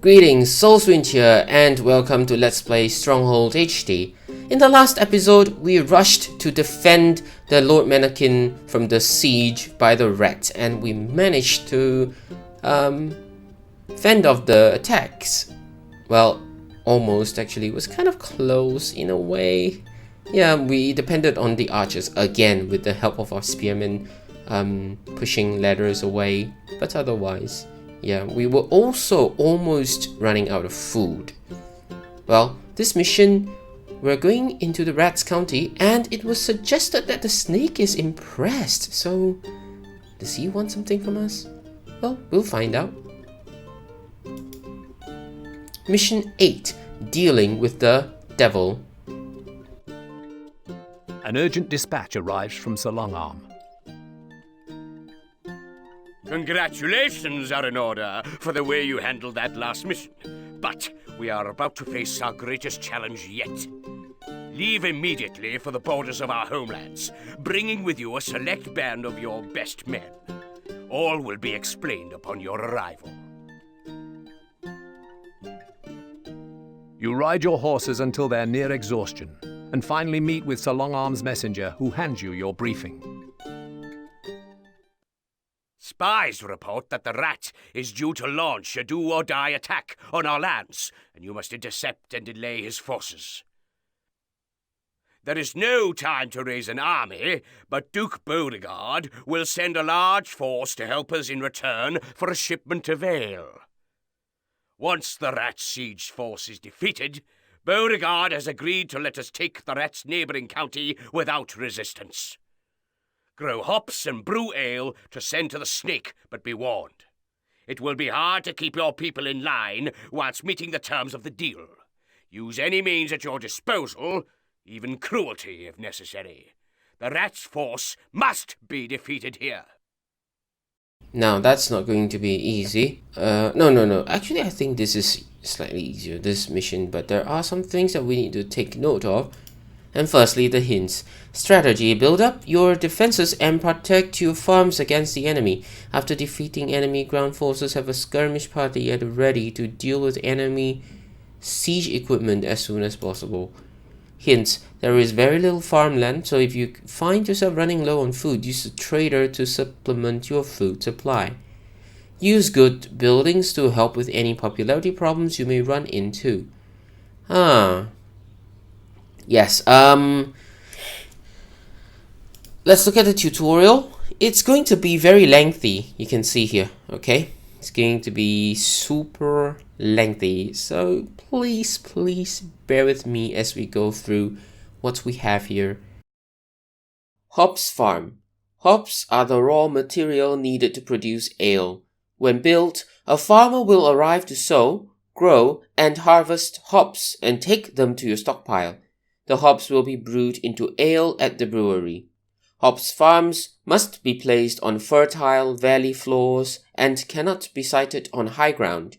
Greetings, Soulswind here, and welcome to Let's Play Stronghold HD. In the last episode, we rushed to defend the Lord Mannequin from the siege by the rat, and we managed to fend off the attacks. Well, almost actually. It was kind of close in a way. Yeah, we depended on the archers again with the help of our spearmen pushing ladders away, but otherwise, yeah, we were also almost running out of food. Well, this mission, we're going into the Rats County, and it was suggested that the snake is impressed. So, does he want something from us? Well, we'll find out. Mission 8, Dealing with the Devil. An urgent dispatch arrives from Sir Longarm. Congratulations are in order for the way you handled that last mission. But we are about to face our greatest challenge yet. Leave immediately for the borders of our homelands, bringing with you a select band of your best men. All will be explained upon your arrival. You ride your horses until they're near exhaustion, and finally meet with Sir Longarm's messenger, who hands you your briefing. Spies report that the rat is due to launch a do-or-die attack on our lands, and you must intercept and delay his forces. There is no time to raise an army, but Duke Beauregard will send a large force to help us in return for a shipment of ale. Once the rat's siege force is defeated, Beauregard has agreed to let us take the rat's neighboring county without resistance. Grow hops and brew ale to send to the snake, but be warned. It will be hard to keep your people in line whilst meeting the terms of the deal. Use any means at your disposal, even cruelty if necessary. The rat's force must be defeated here. Now, that's not going to be easy. No. Actually, I think this is slightly easier, this mission, but there are some things that we need to take note of. And firstly, the hints. Strategy. Build up your defenses and protect your farms against the enemy. After defeating enemy ground forces, have a skirmish party at ready to deal with enemy siege equipment as soon as possible. Hints. There is very little farmland, so if you find yourself running low on food, use a trader to supplement your food supply. Use good buildings to help with any popularity problems you may run into. Yes, let's look at the tutorial. It's going to be very lengthy, you can see here, okay? It's going to be super lengthy, so please bear with me as we go through what we have here. Hops Farm. Hops are the raw material needed to produce ale. When built, a farmer will arrive to sow, grow, and harvest hops and take them to your stockpile. The hops will be brewed into ale at the brewery. Hops farms must be placed on fertile valley floors and cannot be sited on high ground.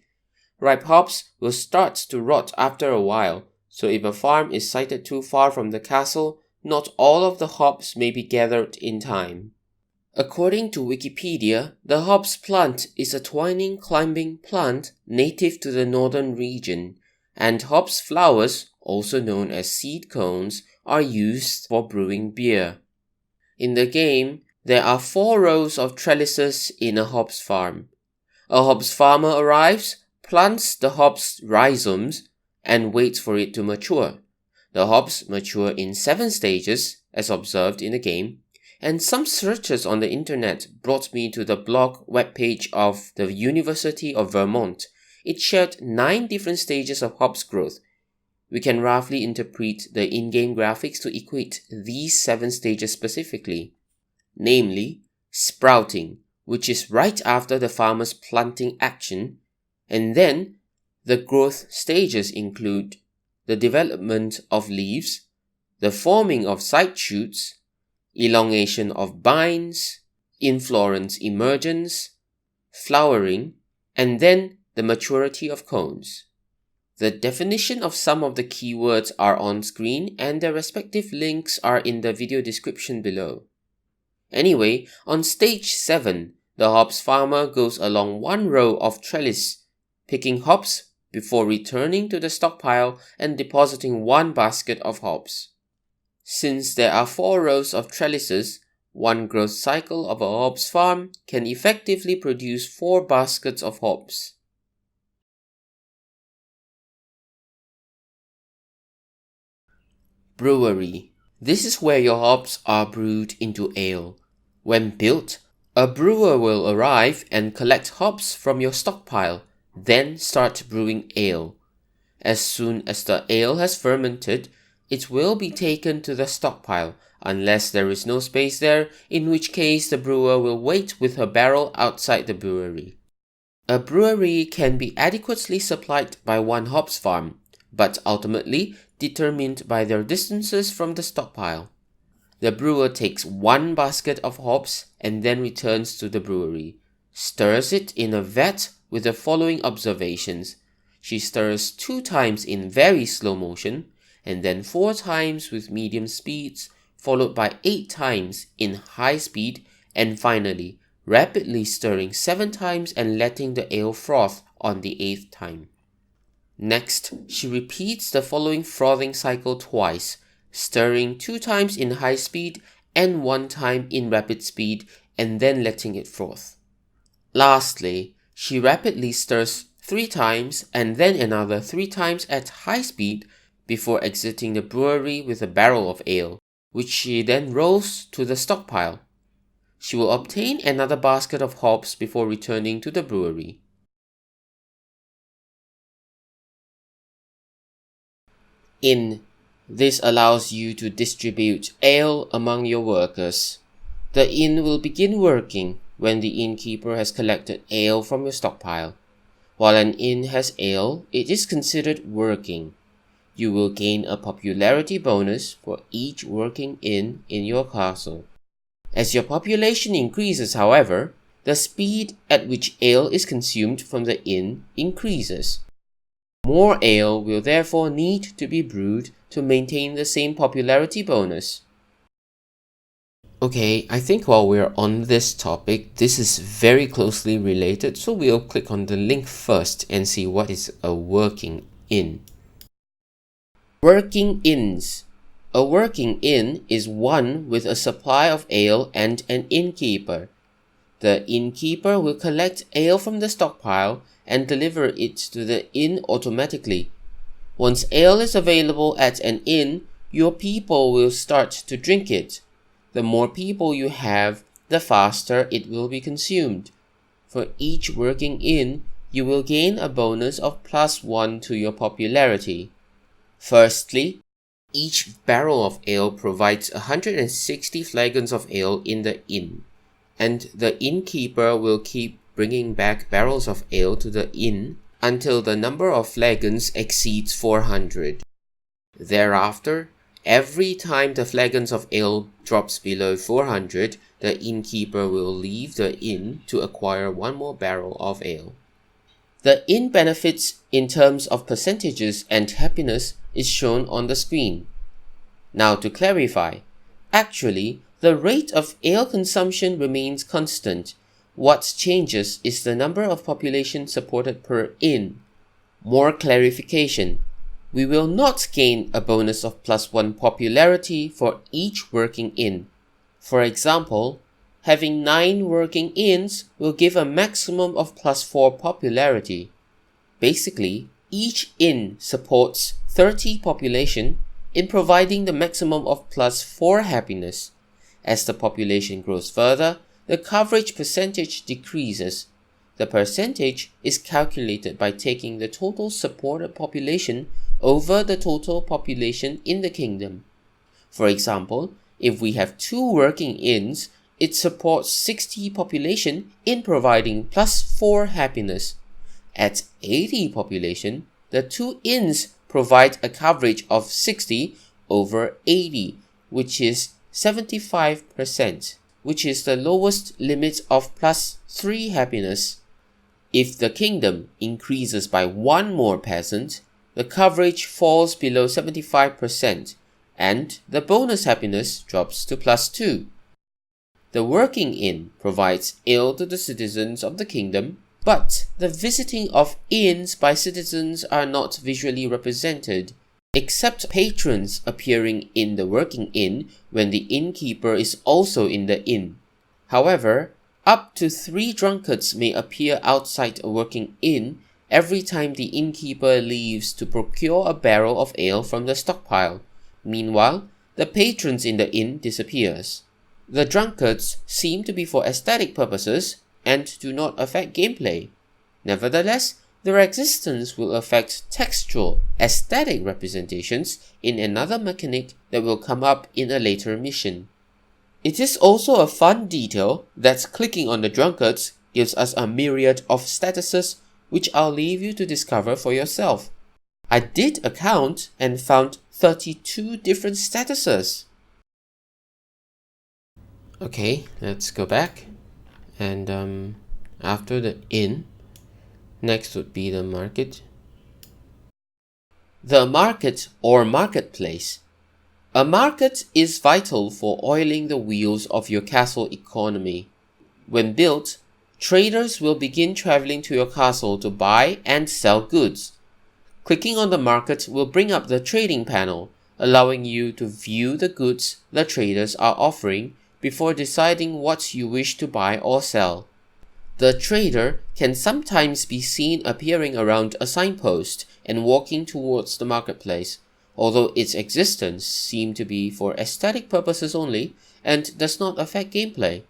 Ripe hops will start to rot after a while, so if a farm is sited too far from the castle, not all of the hops may be gathered in time. According to Wikipedia, the hops plant is a twining climbing plant native to the northern region, and hops flowers, also known as seed cones, are used for brewing beer. In the game, there are 4 rows of trellises in a hops farm. A hops farmer arrives, plants the hops rhizomes, and waits for it to mature. The hops mature in 7 stages, as observed in the game, and some searches on the internet brought me to the blog webpage of the University of Vermont. It shared 9 different stages of hops growth. We can roughly interpret the in-game graphics to equate these 7 stages specifically. Namely, sprouting, which is right after the farmer's planting action, and then the growth stages include the development of leaves, the forming of side shoots, elongation of bines, inflorescence emergence, flowering, and then the maturity of cones. The definition of some of the keywords are on screen and their respective links are in the video description below. Anyway, on stage 7, the hops farmer goes along one row of trellis, picking hops before returning to the stockpile and depositing 1 basket of hops. Since there are 4 rows of trellises, one growth cycle of a hops farm can effectively produce 4 baskets of hops. Brewery. This is where your hops are brewed into ale. When built, a brewer will arrive and collect hops from your stockpile, then start brewing ale. As soon as the ale has fermented, it will be taken to the stockpile, unless there is no space there, in which case the brewer will wait with her barrel outside the brewery. A brewery can be adequately supplied by one hops farm, but ultimately determined by their distances from the stockpile. The brewer takes 1 basket of hops and then returns to the brewery, stirs it in a vat with the following observations. She stirs 2 times in very slow motion, and then 4 times with medium speeds, followed by 8 times in high speed, and finally, rapidly stirring 7 times and letting the ale froth on the 8th time. Next, she repeats the following frothing cycle twice, stirring 2 times in high speed and 1 time in rapid speed, and then letting it froth. Lastly, she rapidly stirs 3 times and then another 3 times at high speed before exiting the brewery with a barrel of ale, which she then rolls to the stockpile. She will obtain another basket of hops before returning to the brewery. Inn. This allows you to distribute ale among your workers. The inn will begin working when the innkeeper has collected ale from your stockpile. While an inn has ale, it is considered working. You will gain a popularity bonus for each working inn in your castle. As your population increases, however, the speed at which ale is consumed from the inn increases. More ale will therefore need to be brewed to maintain the same popularity bonus. Okay, I think while we're on this topic, this is very closely related, so we'll click on the link first and see what is a working inn. Working inns. A working inn is one with a supply of ale and an innkeeper. The innkeeper will collect ale from the stockpile and deliver it to the inn automatically. Once ale is available at an inn, your people will start to drink it. The more people you have, the faster it will be consumed. For each working inn, you will gain a bonus of +1 to your popularity. Firstly, each barrel of ale provides 160 flagons of ale in the inn, and the innkeeper will keep bringing back barrels of ale to the inn until the number of flagons exceeds 400. Thereafter, every time the flagons of ale drops below 400, the innkeeper will leave the inn to acquire 1 more barrel of ale. The inn benefits in terms of percentages and happiness is shown on the screen. Now to clarify, actually, the rate of ale consumption remains constant. What changes is the number of population supported per inn. More clarification. We will not gain a bonus of +1 popularity for each working inn. For example, having 9 working inns will give a maximum of +4 popularity. Basically, each inn supports 30 population in providing the maximum of +4 happiness. As the population grows further, the coverage percentage decreases. The percentage is calculated by taking the total supported population over the total population in the kingdom. For example, if we have 2 working inns, it supports 60 population in providing +4 happiness. At 80 population, the 2 inns provide a coverage of 60 over 80, which is 75%, which is the lowest limit of +3 happiness. If the kingdom increases by 1 more peasant, the coverage falls below 75%, and the bonus happiness drops to +2. The working inn provides ale to the citizens of the kingdom, But the visiting of inns by citizens are not visually represented, except patrons appearing in the working inn when the innkeeper is also in the inn. However, up to 3 drunkards may appear outside a working inn every time the innkeeper leaves to procure a barrel of ale from the stockpile. Meanwhile, the patrons in the inn disappears. The drunkards seem to be for aesthetic purposes and do not affect gameplay. Nevertheless, their existence will affect textual, aesthetic representations in another mechanic that will come up in a later mission. It is also a fun detail that clicking on the drunkards gives us a myriad of statuses, which I'll leave you to discover for yourself. I did a count and found 32 different statuses. Okay, let's go back. And after the inn, next would be the market. The market or marketplace. A market is vital for oiling the wheels of your castle economy. When built, traders will begin traveling to your castle to buy and sell goods. Clicking on the market will bring up the trading panel, allowing you to view the goods the traders are offering before deciding what you wish to buy or sell. The trader can sometimes be seen appearing around a signpost and walking towards the marketplace, although its existence seems to be for aesthetic purposes only and does not affect gameplay.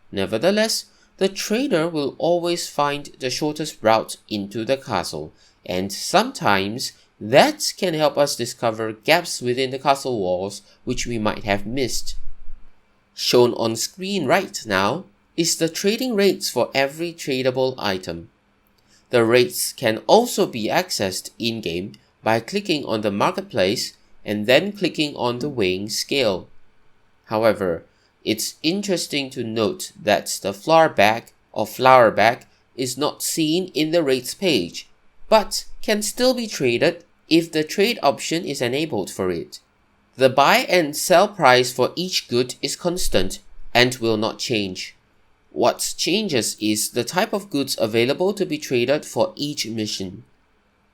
Nevertheless, the trader will always find the shortest route into the castle, and sometimes that can help us discover gaps within the castle walls which we might have missed. Shown on screen right now is the trading rates for every tradable item. The rates can also be accessed in-game by clicking on the marketplace and then clicking on the weighing scale. However, it's interesting to note that the flour bag or flour bag is not seen in the rates page, but can still be traded if the trade option is enabled for it. The buy and sell price for each good is constant and will not change. What changes is the type of goods available to be traded for each mission.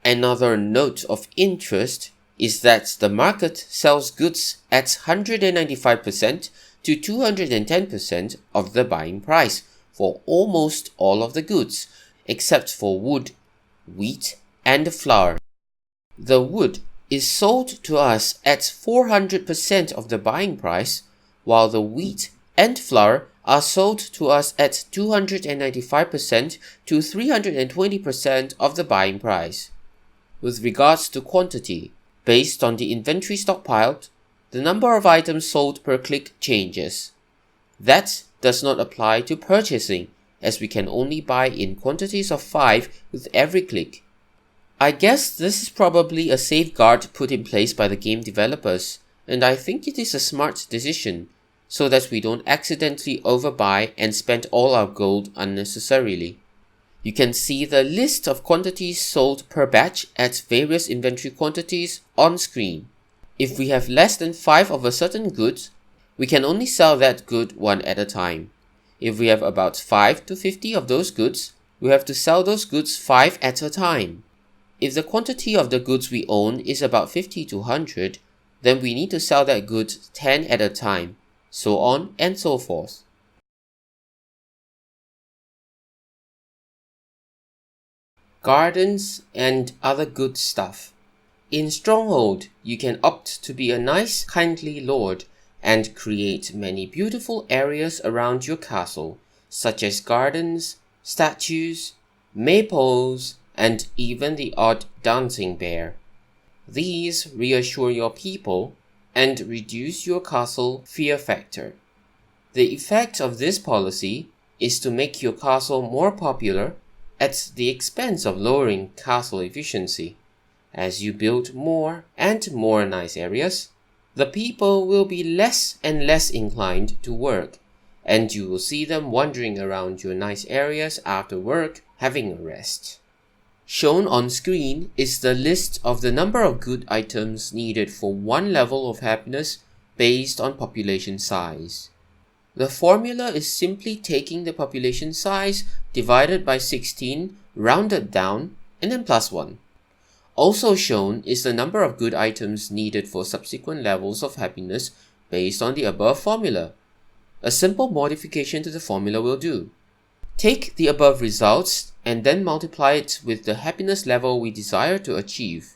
Another note of interest is that the market sells goods at 195% to 210% of the buying price for almost all of the goods, except for wood, wheat, and flour. The wood is sold to us at 400% of the buying price, while the wheat and flour are sold to us at 295% to 320% of the buying price. With regards to quantity, based on the inventory stockpiled, the number of items sold per click changes. That does not apply to purchasing, as we can only buy in quantities of 5 with every click. I guess this is probably a safeguard put in place by the game developers, and I think it is a smart decision, so that we don't accidentally overbuy and spend all our gold unnecessarily. You can see the list of quantities sold per batch at various inventory quantities on screen. If we have less than 5 of a certain good, we can only sell that good one at a time. If we have about 5 to 50 of those goods, we have to sell those goods 5 at a time. If the quantity of the goods we own is about 50 to 100, then we need to sell that good 10 at a time, so on and so forth. Gardens and other good stuff. In Stronghold, you can opt to be a nice, kindly lord and create many beautiful areas around your castle, such as gardens, statues, maypoles, and even the odd dancing bear. These reassure your people and reduce your castle fear factor. The effect of this policy is to make your castle more popular at the expense of lowering castle efficiency. As you build more and more nice areas, the people will be less and less inclined to work, and you will see them wandering around your nice areas after work having a rest. Shown on screen is the list of the number of good items needed for one level of happiness based on population size. The formula is simply taking the population size divided by 16, rounded down, and then plus 1. Also shown is the number of good items needed for subsequent levels of happiness based on the above formula. A simple modification to the formula will do. Take the above results and then multiply it with the happiness level we desire to achieve.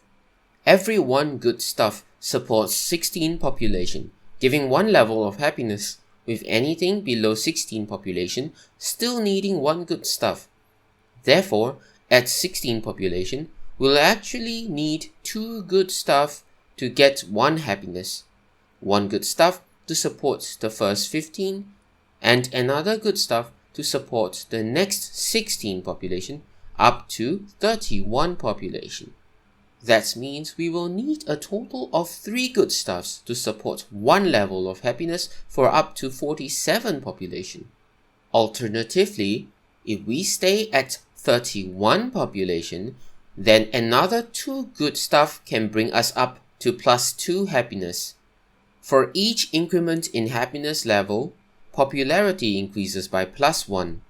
Every one good stuff supports 16 population, giving 1 level of happiness, with anything below 16 population still needing 1 good stuff. Therefore, at 16 population, we'll actually need 2 good stuff to get 1 happiness, 1 good stuff to support the first 15, and another good stuff to support the next 16 population up to 31 population. That means we will need a total of 3 good stuffs to support 1 level of happiness for up to 47 population. Alternatively, if we stay at 31 population, then another 2 good stuff can bring us up to plus 2 happiness. For each increment in happiness level, popularity increases by plus 1,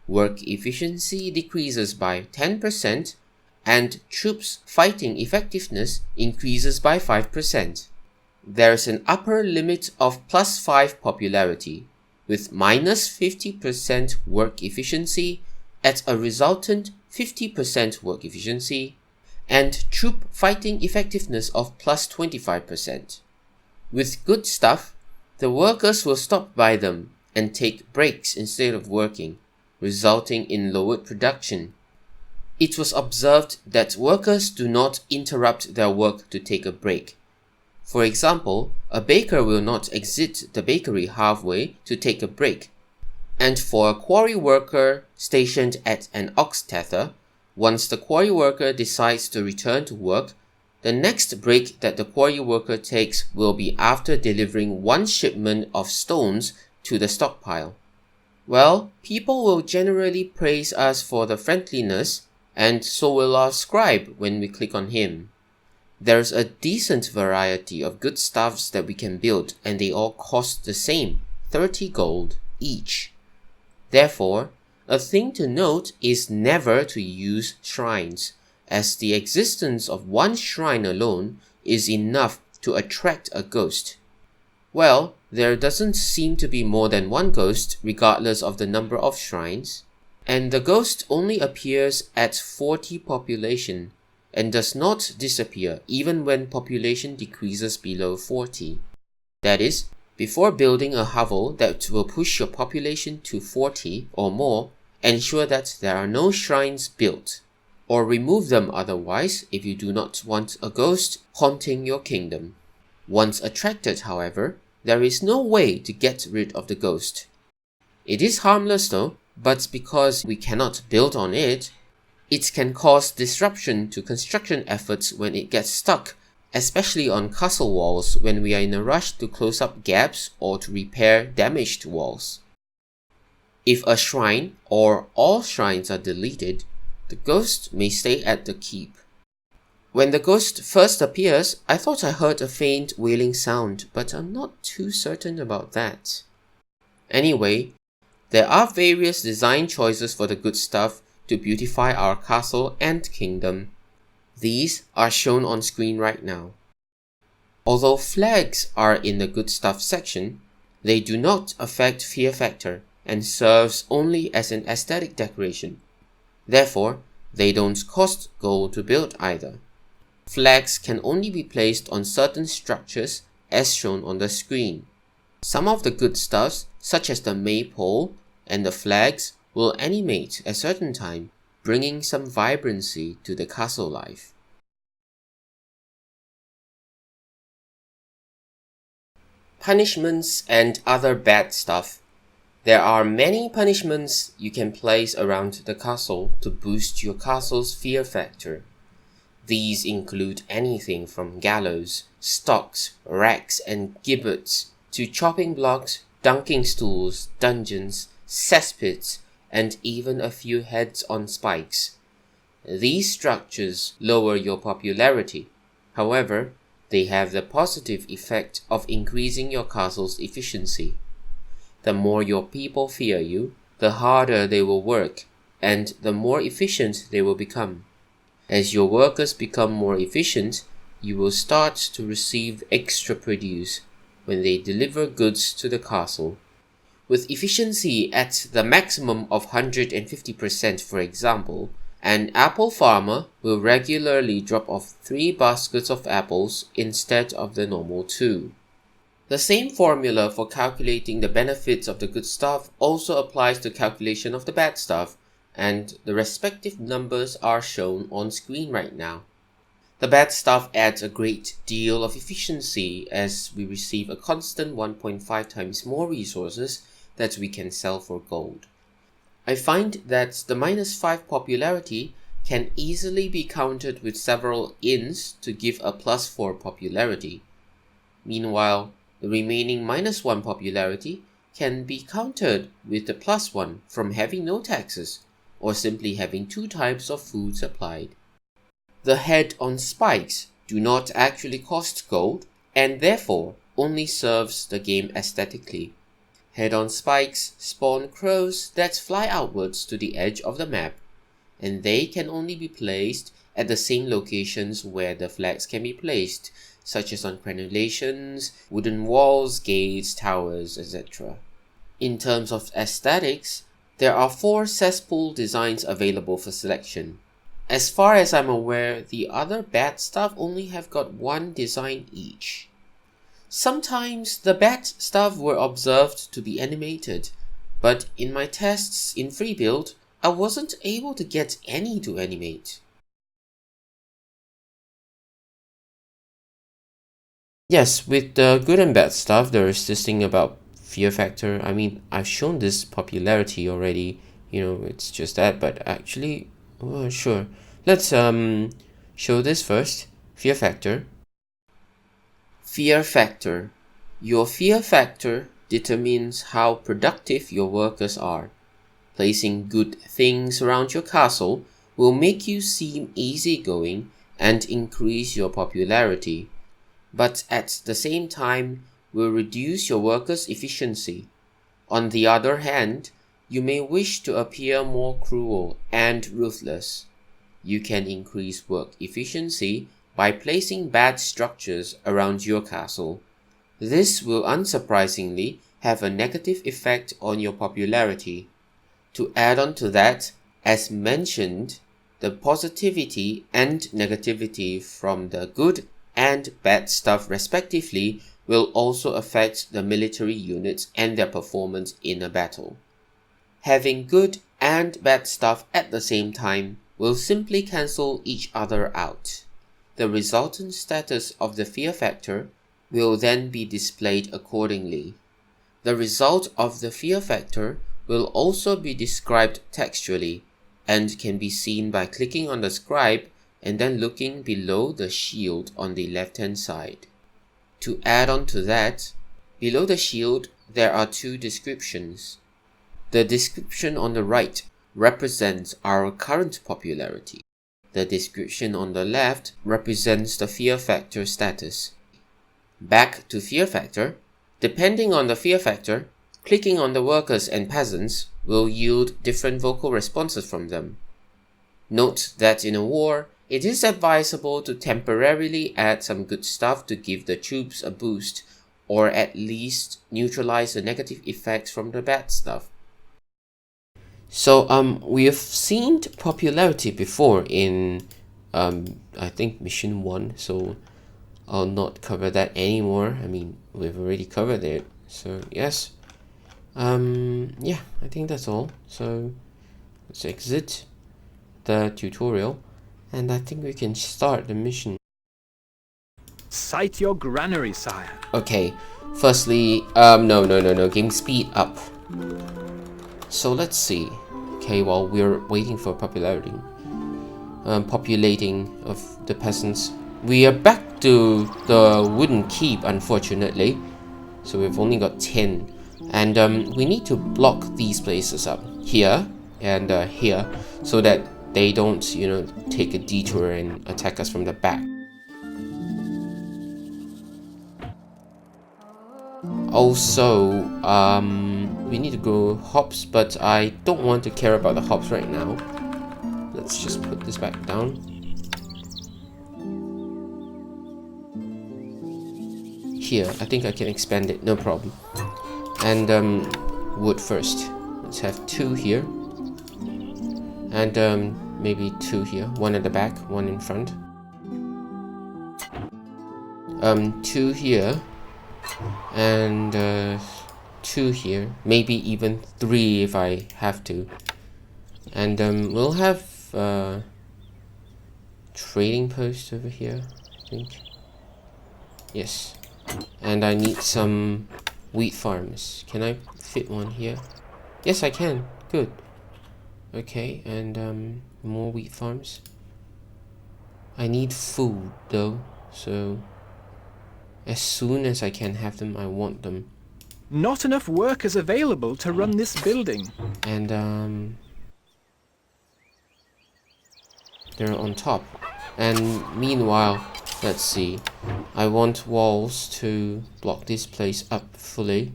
work efficiency decreases by 10%, and troops fighting effectiveness increases by 5%. There's an upper limit of plus 5 popularity, with minus 50% work efficiency at a resultant 50% work efficiency, and troop fighting effectiveness of plus 25%. With good stuff, the workers will stop by them and take breaks instead of working, resulting in lowered production. It was observed that workers do not interrupt their work to take a break. For example, a baker will not exit the bakery halfway to take a break. And for a quarry worker stationed at an ox tether, once the quarry worker decides to return to work, the next break that the quarry worker takes will be after delivering 1 shipment of stones to the stockpile. Well, people will generally praise us for the friendliness, and so will our scribe when we click on him. There's a decent variety of good stuffs that we can build, and they all cost the same, 30 gold each. Therefore, a thing to note is never to use shrines, as the existence of 1 shrine alone is enough to attract a ghost. Well, there doesn't seem to be more than 1 ghost regardless of the number of shrines, and the ghost only appears at 40 population and does not disappear even when population decreases below 40. That is, before building a hovel that will push your population to 40 or more, ensure that there are no shrines built, or remove them otherwise if you do not want a ghost haunting your kingdom. Once attracted, however, there is no way to get rid of the ghost. It is harmless though, but because we cannot build on it, it can cause disruption to construction efforts when it gets stuck, especially on castle walls when we are in a rush to close up gaps or to repair damaged walls. If a shrine or all shrines are deleted, the ghost may stay at the keep. When the ghost first appears, I thought I heard a faint wailing sound, but I'm not too certain about that. Anyway, there are various design choices for the good stuff to beautify our castle and kingdom. These are shown on screen right now. Although flags are in the good stuff section, they do not affect fear factor and serves only as an aesthetic decoration. Therefore, they don't cost gold to build either. Flags can only be placed on certain structures as shown on the screen. Some of the good stuffs, such as the maypole and the flags, will animate at certain time, bringing some vibrancy to the castle life. Punishments and other bad stuff. There are many punishments you can place around the castle to boost your castle's fear factor. These include anything from gallows, stocks, racks and gibbets, to chopping blocks, dunking stools, dungeons, cesspits, and even a few heads on spikes. These structures lower your popularity. However, they have the positive effect of increasing your castle's efficiency. the more your people fear you, the harder they will work, and the more efficient they will become. As your workers become more efficient, you will start to receive extra produce when they deliver goods to the castle. With efficiency at the maximum of 150%, for example, an apple farmer will regularly drop off 3 baskets of apples instead of the normal 2. The same formula for calculating the benefits of the good stuff also applies to calculation of the bad stuff, and the respective numbers are shown on screen right now. The bad stuff adds a great deal of efficiency as we receive a constant 1.5 times more resources that we can sell for gold. I find that the -5 popularity can easily be counted with several ins to give a +4 popularity. Meanwhile, the remaining -1 popularity can be countered with the +1 from having no taxes, or simply having 2 types of food supplied. The head on spikes do not actually cost gold, and therefore only serves the game aesthetically. Head on spikes spawn crows that fly outwards to the edge of the map, and they can only be placed at the same locations where the flags can be placed, such as on crenulations, wooden walls, gates, towers, etc. In terms of aesthetics, there are 4 cesspool designs available for selection. As far as I'm aware, the other bad stuff only have got 1 design each. Sometimes the bad stuff were observed to be animated, but in my tests in free build, I wasn't able to get any to animate. Yes, with the good and bad stuff, there is this thing about fear factor. I mean, I've shown this popularity already, it's just that, but actually, sure. Let's show this first. Fear factor. Fear factor. Your fear factor determines how productive your workers are. Placing good things around your castle will make you seem easygoing and increase your popularity, but at the same time will reduce your workers' efficiency. On the other hand, you may wish to appear more cruel and ruthless. You can increase work efficiency by placing bad structures around your castle. This will unsurprisingly have a negative effect on your popularity. To add on to that, as mentioned, the positivity and negativity from the good and bad stuff respectively will also affect the military units and their performance in a battle. Having good and bad stuff at the same time will simply cancel each other out. The resultant status of the fear factor will then be displayed accordingly. The result of the fear factor will also be described textually and can be seen by clicking on the scribe and then looking below the shield on the left-hand side. To add on to that, below the shield there are 2 descriptions. The description on the right represents our current popularity. The description on the left represents the fear factor status. Back to fear factor. Depending on the fear factor, clicking on the workers and peasants will yield different vocal responses from them. Note that in a war, it is advisable to temporarily add some good stuff to give the troops a boost, or at least neutralize the negative effects from the bad stuff. So we have seen popularity before in I think mission 1, so I'll not cover that anymore. I mean, we've already covered it, so yes. Yeah, I think that's all. So let's exit the tutorial, and I think we can start the mission. Cite your granary, sire. Okay, firstly, no, game speed up. So let's see. Okay, while we're waiting for populating of the peasants, we are back to the wooden keep, unfortunately. So we've only got 10, and we need to block these places up here and here, so that they don't, take a detour and attack us from the back. Also, we need to grow hops, but I don't want to care about the hops right now. Let's just put this back down. Here, I think I can expand it, no problem. And wood first. Let's have 2 here. And maybe 2 here. 1 at the back, 1 in front. 2 here. And 2 here. Maybe even 3 if I have to. And we'll have trading post over here, I think. Yes. And I need some wheat farms. Can I fit one here? Yes, I can. Good. Okay, and more wheat farms. I need food though, so as soon as I can have them, I want them. Not enough workers available to run this building. And they're on top. And meanwhile, let's see. I want walls to block this place up fully.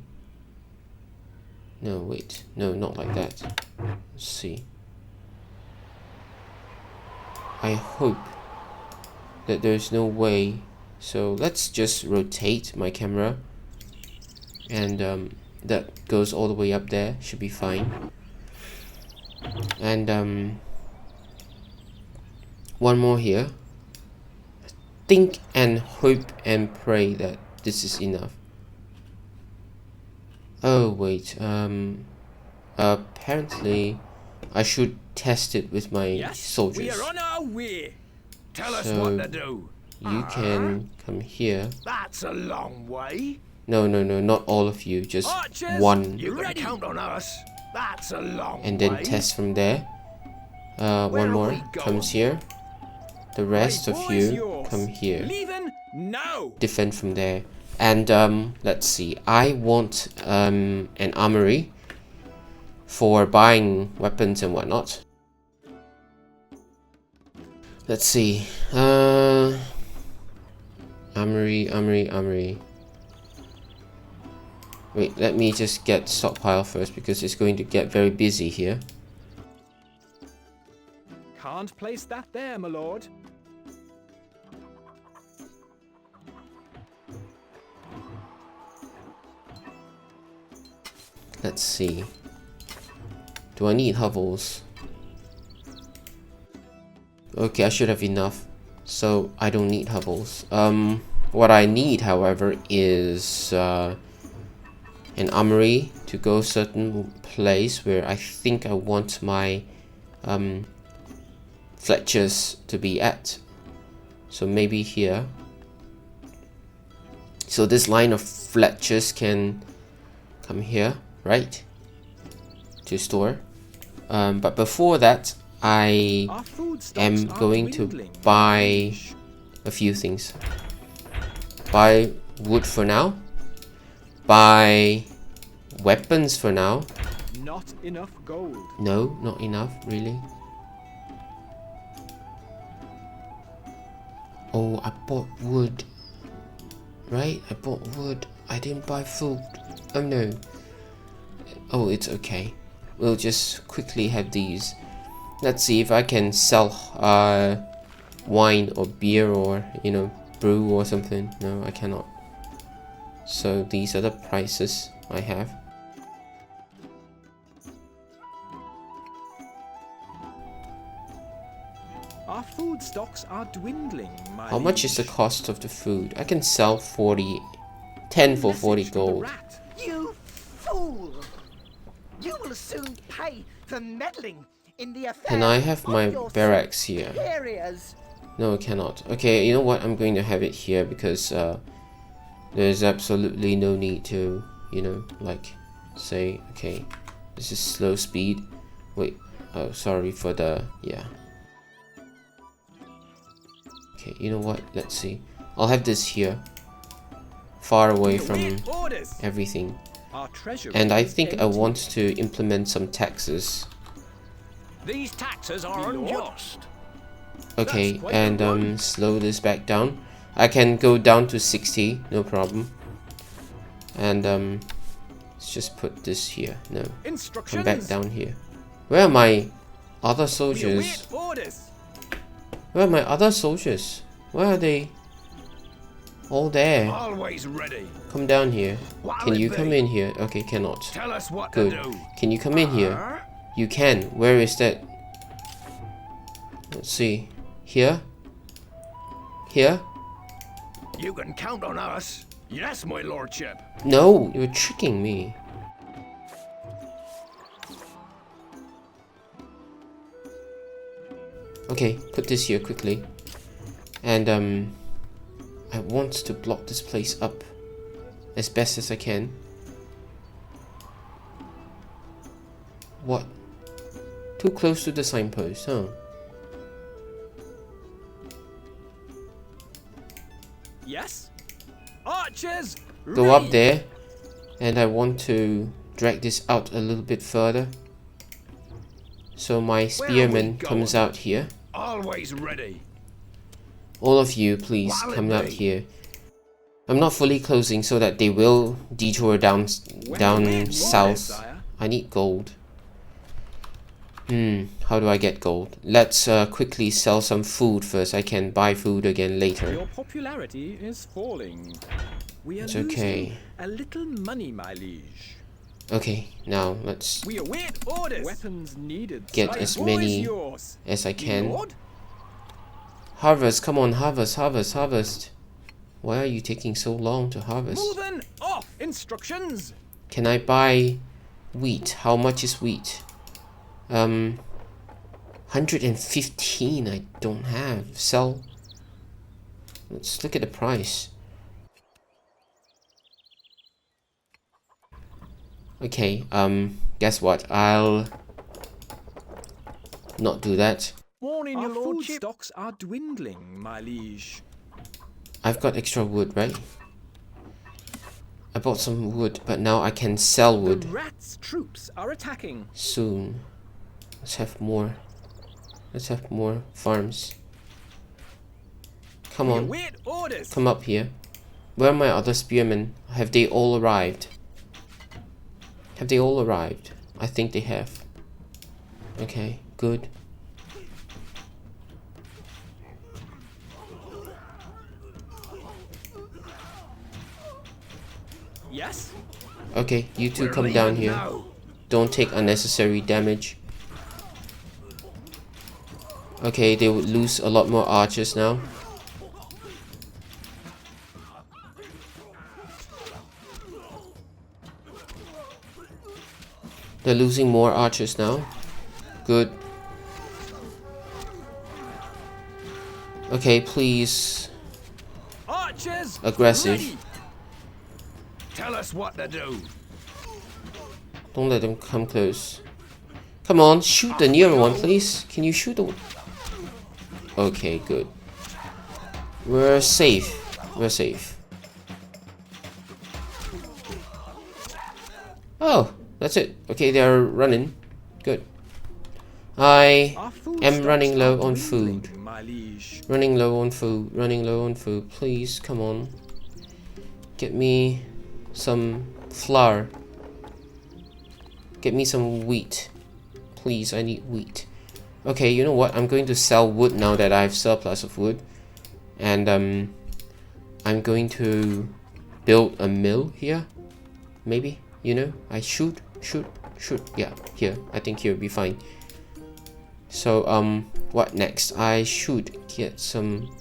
No, wait. No, not like that. Let's see. I hope that there's no way. So let's just rotate my camera. And that goes all the way up there. Should be fine. And one more here. Think and hope and pray that this is enough. Oh wait, apparently I should test it with my soldiers. We are on our way. Tell us what to do. You can come here. That's a long way. No, not all of you, just Archers, one. You can count on us. That's a long way. And then test from there. One more comes here. The rest of you come here. Leaving now. Defend from there. And let's see. I want an armory for buying weapons and whatnot. Let's see. Armory. Wait, let me just get stockpile first because it's going to get very busy here. Can't place that there, my lord. Let's see. Do I need hovels? Okay, I should have enough. So I don't need hovels. What I need, however, is an armory to go certain place where I think I want my Fletchers to be at. So maybe here. So this line of Fletchers can come here, right? To store. But before that, I am going to buy a few things. Buy wood for now. Buy weapons for now. Not enough gold. No, not enough, really. Oh, I bought wood. Right? I bought wood. I didn't buy food. Oh no. Oh, it's okay. We'll just quickly have these. Let's see if I can sell wine or beer or, you know, brew or something. No, I cannot. So these are the prices I have. Our food stocks are dwindling, my How much is the cost of the food? I can sell 10 for 40 gold. You fool! You will soon pay for meddling in the affairs Can I have my of your barracks here? superiors. No, I cannot. Okay, you know what? I'm going to have it here because there's absolutely no need to, you know, like say, okay, this is slow speed. Wait, oh, sorry for the, yeah. Okay, you know what? Let's see. I'll have this here, far away from everything. And I think I want to implement some taxes. These taxes are unjust. Okay, and slow this back down. I can go down to 60, no problem. And Let's just put this here. No. Come Instructions. back down here. Where are my other We soldiers? await orders. Where are my other soldiers? Where are they? All there. Always ready. Come down here. What'll Can it you be? come in here? Okay, cannot. Tell us what Good. to do. Can you come in here? You can. Where is that? Let's see. Here? Here? You can count on us. Yes, my lordship. No, you're tricking me. Okay, put this here quickly. And I want to block this place up as best as I can. What? Too close to the signpost, huh? Yes. Archers. Go up ready. there. And I want to drag this out a little bit further. So my spearman comes going? out here. Always ready. All of you, please What'll it come out be? here. I'm not fully closing so that they will detour down south. sire. I need gold. How do I get gold? Let's quickly sell some food first. I can buy food again later. Your popularity is falling. We are It's losing okay. a little money, my liege. Okay, now let's We await orders. Weapons needed. get sire. as War many is yours. as I can. Lord? Harvest, come on, harvest, harvest, harvest. Why are you taking so long to harvest? Moving off. Instructions. Can I buy wheat? How much is wheat? 115 I don't have. Sell. Let's look at the price. Okay, guess what? I'll not do that. Warning, your food stocks are dwindling, my liege. I've got extra wood, right? I bought some wood, but now I can sell wood The rats' troops are attacking. soon. Let's have more. Let's have more farms. Come We on, await orders. come up here. Where are my other spearmen? Have they all arrived? Have they all arrived? I think they have. Okay, good. Yes. Okay, you two We're come down leaving here. now. Don't take unnecessary damage. Okay, they would lose a lot more archers now. They're losing more archers now. Good. Okay, please. Archers. Aggressive. ready. Tell us what to do. Don't let them come close. Come on, shoot the near one, please. Can you shoot the one? Okay, good. We're safe. We're safe. Oh, that's it. Okay, they're running. Good. I Our food am stocks running are low on dwindling, food. my liege. Running low on food. Running low on food. Please, come on. Get me some flour. Get me some wheat. Please, I need wheat. Okay, you know what? I'm going to sell wood now that I have surplus of wood. And I'm going to build a mill here. Maybe, you know, I shoot. Yeah, here. I think here will be fine. So, what next? I should get some...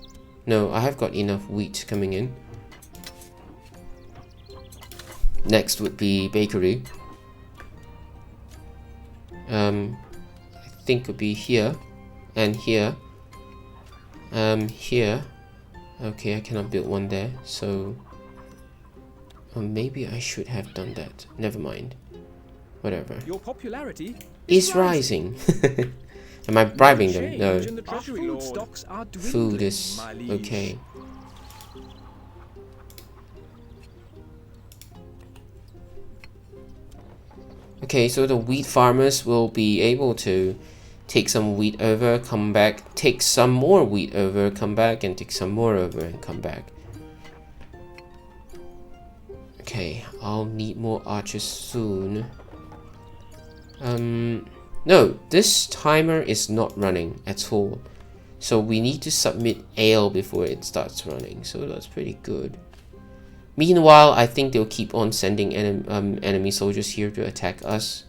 No, I have got enough wheat coming in. Next would be bakery. I think it would be here and here. Here. Okay, I cannot build one there, so maybe I should have done that. Never mind. Whatever. Your popularity Is rising. Am I bribing them? No. Change in the treasury, Lord. Stocks are dwindling, Food is my liege. okay. Okay, so the wheat farmers will be able to take some wheat over, come back, take some more wheat over, come back, and take some more over and come back. Okay, I'll need more archers soon. No, this timer is not running at all. So we need to submit ale before it starts running. So that's pretty good. Meanwhile, I think they'll keep on sending enemy soldiers here to attack us.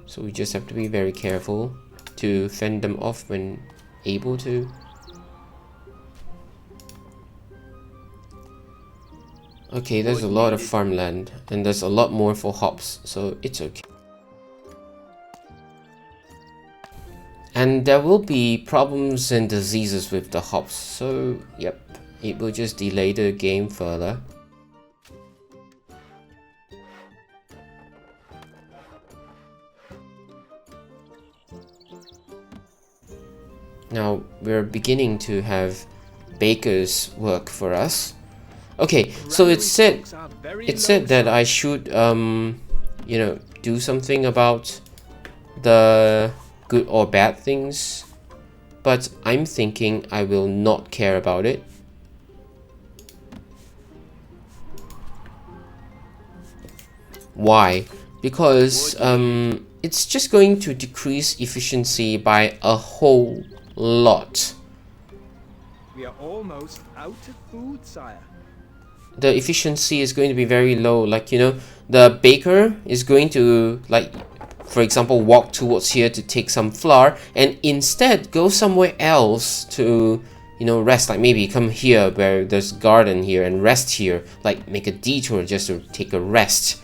So we just have to be very careful to fend them off when able to. Okay, there's a lot of farmland, and there's a lot more for hops, so it's okay. And there will be problems and diseases with the hops, so yep, it will just delay the game further. Now we're beginning to have bakers work for us. Okay, so it said that I should you know, do something about the good or bad things, but I'm thinking I will not care about it. Why? Because it's just going to decrease efficiency by a whole lot. We are almost out of food, sire. The efficiency is going to be very low. Like, you know, the baker is going to, like, for example, walk towards here to take some flour and instead go somewhere else to, you know, rest. Like maybe come here where there's garden here and rest here, like make a detour just to take a rest.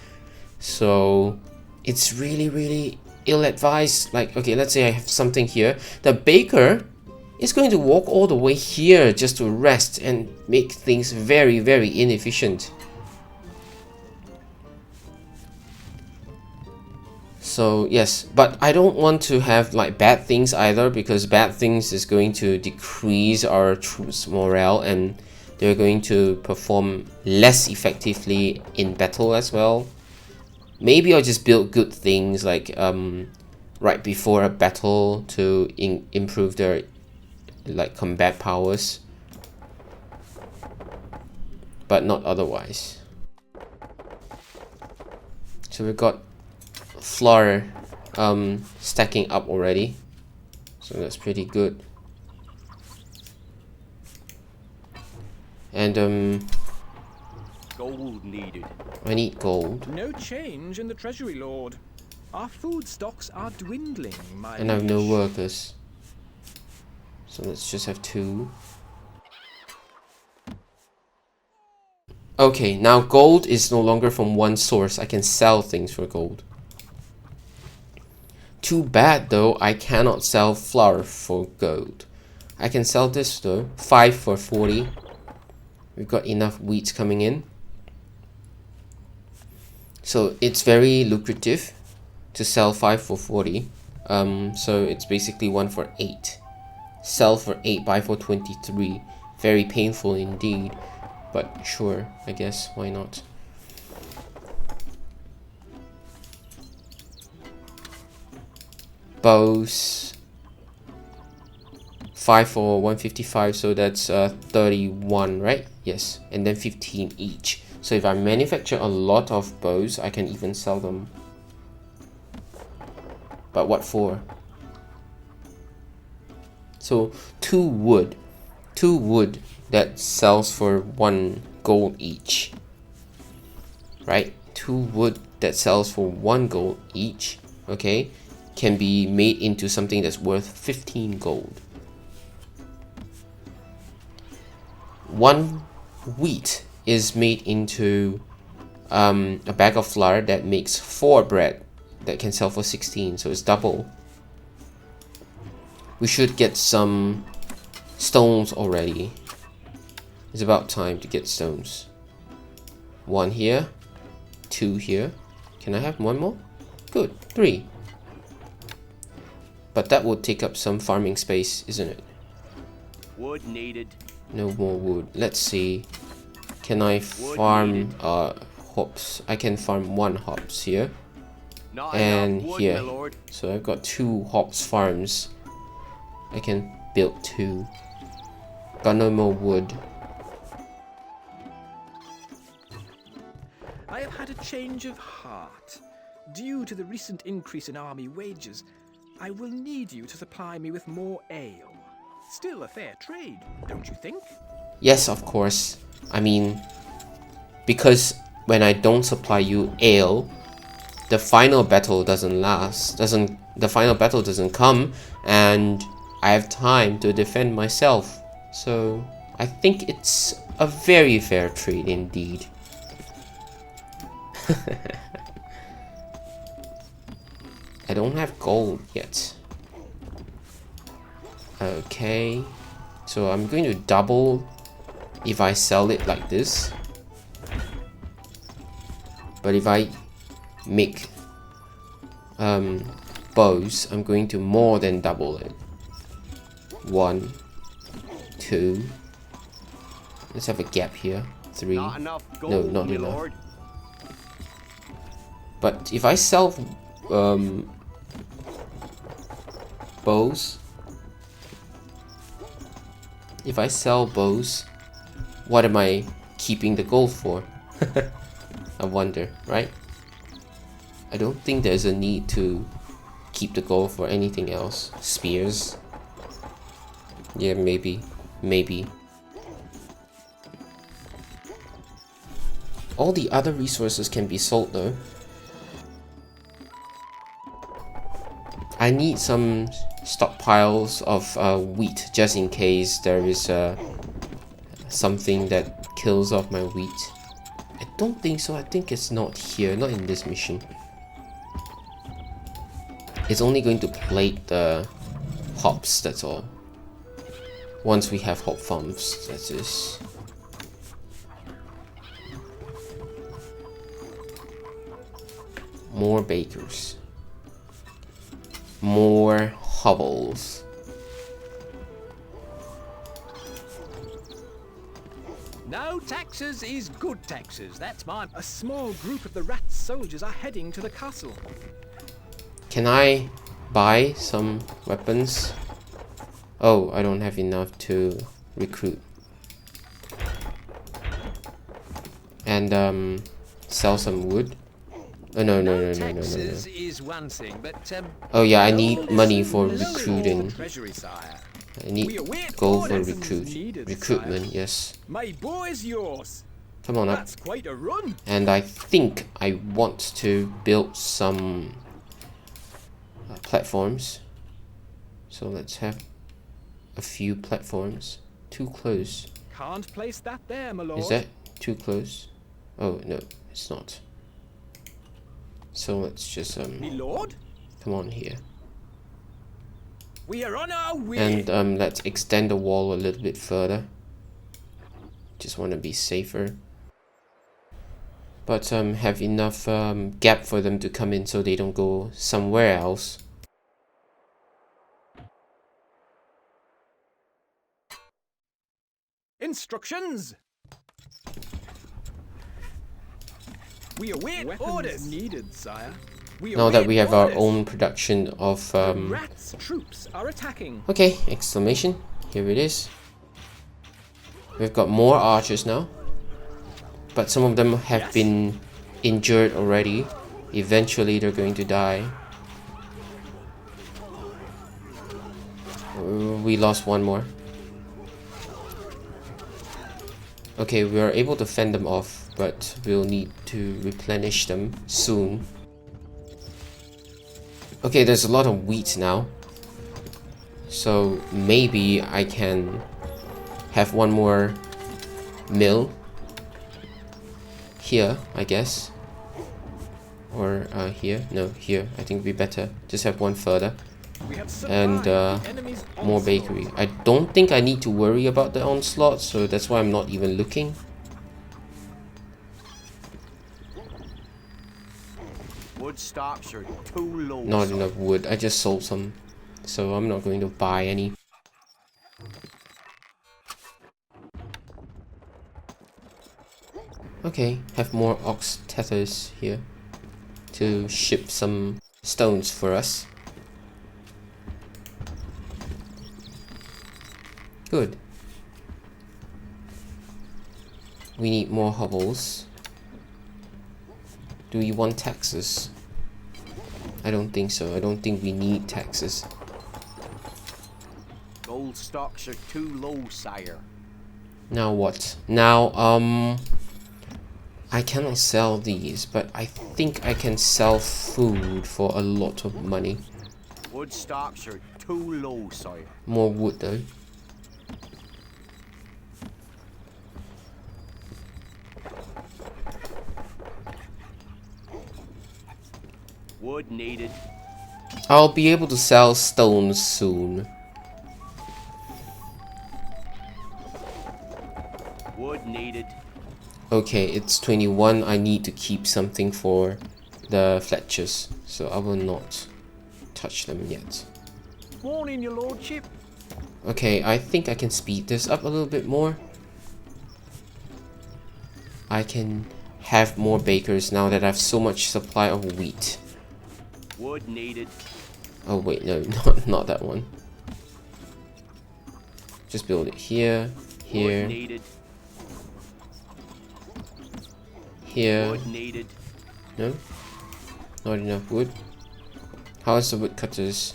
So it's really ill-advised. Like, okay, let's say I have something here. The baker is going to walk all the way here just to rest and make things very inefficient. So yes, but I don't want to have like bad things either, because bad things is going to decrease our troops' morale and they're going to perform less effectively in battle as well. Maybe I'll just build good things like right before a battle to improve their like combat powers, but not otherwise. So we've got flour stacking up already, so that's pretty good. And Gold needed. I need gold, No change in the treasury, lord. Our food stocks are dwindling, my and I have no liege. workers, so let's just have 2. Okay, now gold is no longer from one source. I can sell things for gold. Too bad though, I cannot sell flour for gold. I can sell this though, 5 for 40. We've got enough wheat coming in. So it's very lucrative to sell 5 for 40. So it's basically 1 for 8. Sell for 8, buy for 23. Very painful indeed, but sure, I guess, why not? Bows, 5 for 155, so that's 31, right? Yes, and then 15 each. So if I manufacture a lot of bows, I can even sell them. But what for? So 2 wood that sells for 1 gold each, right? 2 wood that sells for 1 gold each, okay, can be made into something that's worth 15 gold. 1 wheat is made into a bag of flour that makes 4 bread that can sell for 16, so it's double. We should get some stones already. It's about time to get stones. 1 here, 2 here. Can I have 1 more? Good, 3. But that would take up some farming space, isn't it? Wood needed. No more wood. Let's see. Can I farm hops? I can farm 1 hops here Not and enough wood, here. my lord. So I've got 2 hops farms. I can build 2. Got no more wood. change of heart. Due to the recent increase in army wages, I will need you to supply me with more ale. Still a fair trade, don't you think? Yes, of course. I mean, because when I don't supply you ale, the final battle doesn't last. The final battle doesn't come, and I have time to defend myself. So I think it's a very fair trade indeed. I don't have gold yet. Okay, so I'm going to double if I sell it like this. But if I make bows, I'm going to more than double it. 1, 2. Let's have a gap here. 3. Not enough gold, No, not my enough. lord. But if I sell bows, what am I keeping the gold for? I wonder, right? I don't think there's a need to keep the gold for anything else. Spears? Yeah, maybe. All the other resources can be sold though. I need some stockpiles of wheat just in case there is something that kills off my wheat. I don't think so. I think it's not here, not in this mission. It's only going to plague the hops, that's all. Once we have hop farms, that is. More bakers. More hovels. No taxes is good taxes. That's mine. A small group of the rat soldiers are heading to the castle. Can I buy some weapons? Oh, I don't have enough to recruit. And sell some wood. Oh no. Taxes is one thing, but Oh yeah, I need money for recruiting. Treasury, sire. I need gold for recruitment, yes. My boy is yours. Come on up. That's quite a run. And I think I want to build some platforms. So let's have a few platforms. Too close. Can't place that there, my lord. Is that too close? Oh no, it's not. So let's just Me lord? come on here. We are on our way. And let's extend the wall a little bit further. Just want to be safer. But have enough gap for them to come in so they don't go somewhere else. Instructions. We await orders needed, sire. Now that we have our own production of Rats troops are attacking. okay, exclamation. Here it is. We've got more archers now. But some of them have been injured already. Eventually they're going to die. We lost one more. Okay, we are able to fend them off, but we'll need to replenish them soon. Okay, there's a lot of wheat now. So maybe I can have one more mill here, I guess. Or here. No, here. I think it'd be better. Just have one further. And more bakery. I don't think I need to worry about the onslaught, so that's why I'm not even looking. Wood stocks are too low. Not enough wood. I just sold some, so I'm not going to buy any. Okay, have more ox tethers here to ship some stones for us. Good. We need more hovels. Do we want taxes? I don't think so. I don't think we need taxes. Gold stocks are too low, sire. Now what? Now, I cannot sell these, but I think I can sell food for a lot of money. Wood stocks are too low, sire. More wood though. Wood needed. I'll be able to sell stones soon. Wood needed. Okay, it's 21. I need to keep something for the Fletchers, so I will not touch them yet. Morning, your lordship. Okay, I think I can speed this up a little bit more. I can have more bakers now that I have so much supply of wheat. Wood needed. Oh wait, no, not that one. Just build it here, here, Wood needed. here. Wood needed. No? Not enough wood. How is the woodcutters?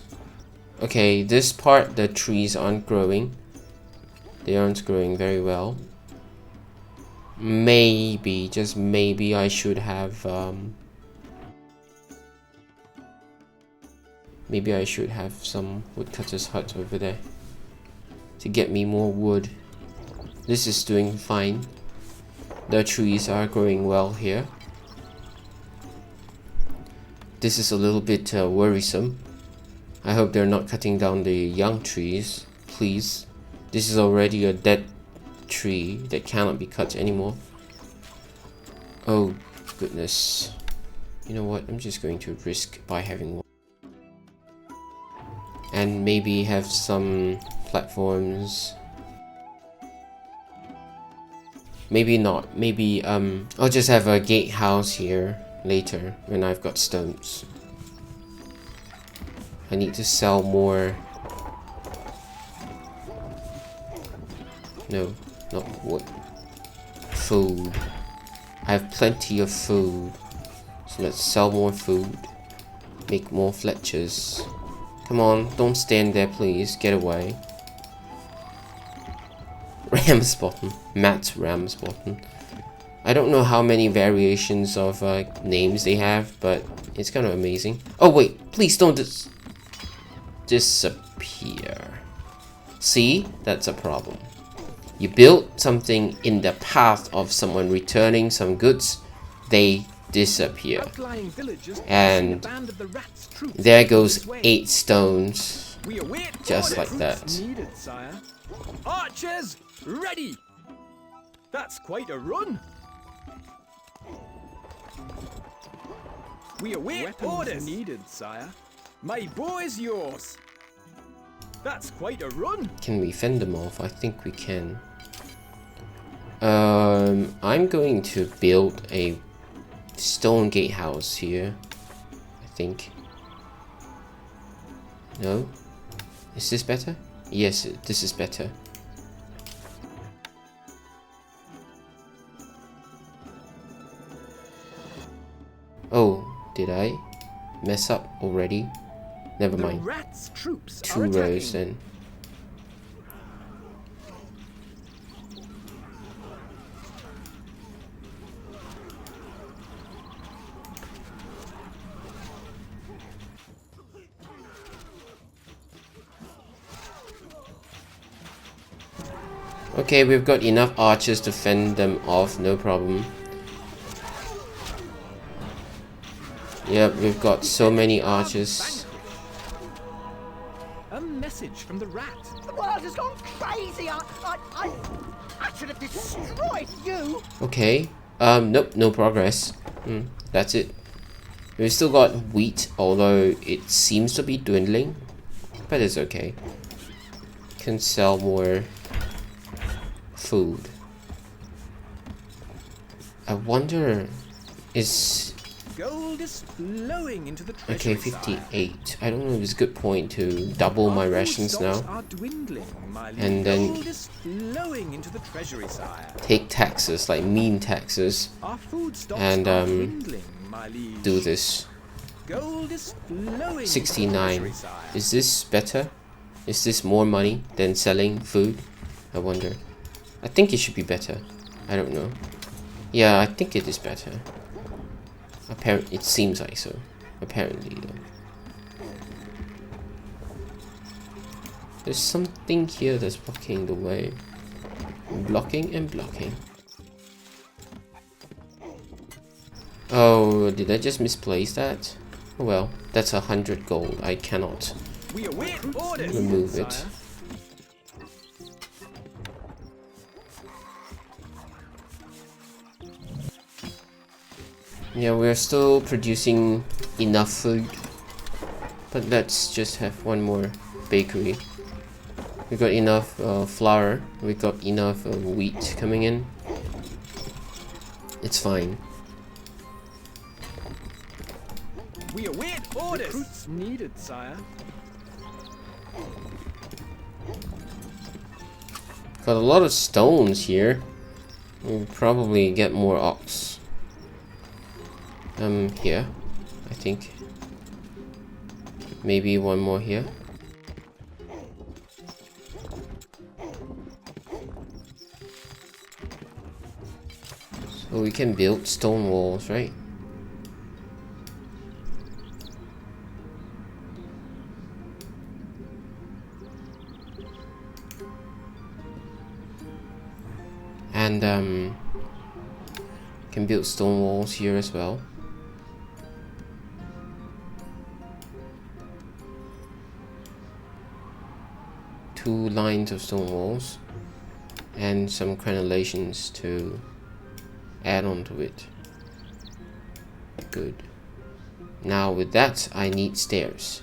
Okay, this part the trees aren't growing. They aren't growing very well. Maybe, just maybe I should have maybe I should have some woodcutters hut over there to get me more wood. This is doing fine. The trees are growing well here. This is a little bit worrisome. I hope they're not cutting down the young trees, please. This is already a dead tree that cannot be cut anymore. Oh goodness. You know what, I'm just going to risk by having one. And maybe have some platforms. Maybe not. Maybe I'll just have a gatehouse here later when I've got stones. I need to sell more. No, not wood. Food. I have plenty of food. So let's sell more food. Make more Fletchers. Come on, don't stand there please. Get away. Ramsbottom. Matt Ramsbottom. I don't know how many variations of names they have, but it's kind of amazing. Oh wait, please don't disappear. See? That's a problem. You build something in the path of someone returning some goods, they disappear. And there goes 8 stones. Just like that. Needed, sire. Archers, ready! That's quite a run. We await weapons orders. Needed, sire. My boy's yours. That's quite a run. Can we fend them off? I think we can. I'm going to build a stone gatehouse here. I think. No? Is this better? Yes, this is better. Oh, did I mess up already? Never mind. The rats' troops 2 are rows attacking. then. Okay, we've got enough archers to fend them off, no problem. Yep, we've got so many archers. A message from the rat. The world has gone crazy. I should have destroyed you. Okay, nope, no progress. That's it. We've still got wheat, although it seems to be dwindling. But it's okay. Can sell more food. I wonder, is... Gold is flowing into the treasury. Okay, 58. I don't know if it's a good point to double my rations now. And then take taxes, like mean taxes. And my liege. do this. Gold is flowing. 69. Is this better? Is this more money than selling food? I wonder. I think it should be better. I don't know. Yeah, I think it is better. It seems like so. Apparently, though. There's something here that's blocking the way. Blocking and blocking. Oh, did I just misplace that? Oh well, that's 100 gold. I cannot We await orders, remove it. sire. Yeah, we're still producing enough food. But let's just have one more bakery. We got enough flour. We got enough wheat coming in. It's fine. We await orders. Recruits needed, sire. Got a lot of stones here. We'll probably get more ox. Here, I think. Maybe one more here. So we can build stone walls, right? And can build stone walls here as well. Two lines of stone walls and some crenellations to add on to it. Good. Now with that, I need stairs.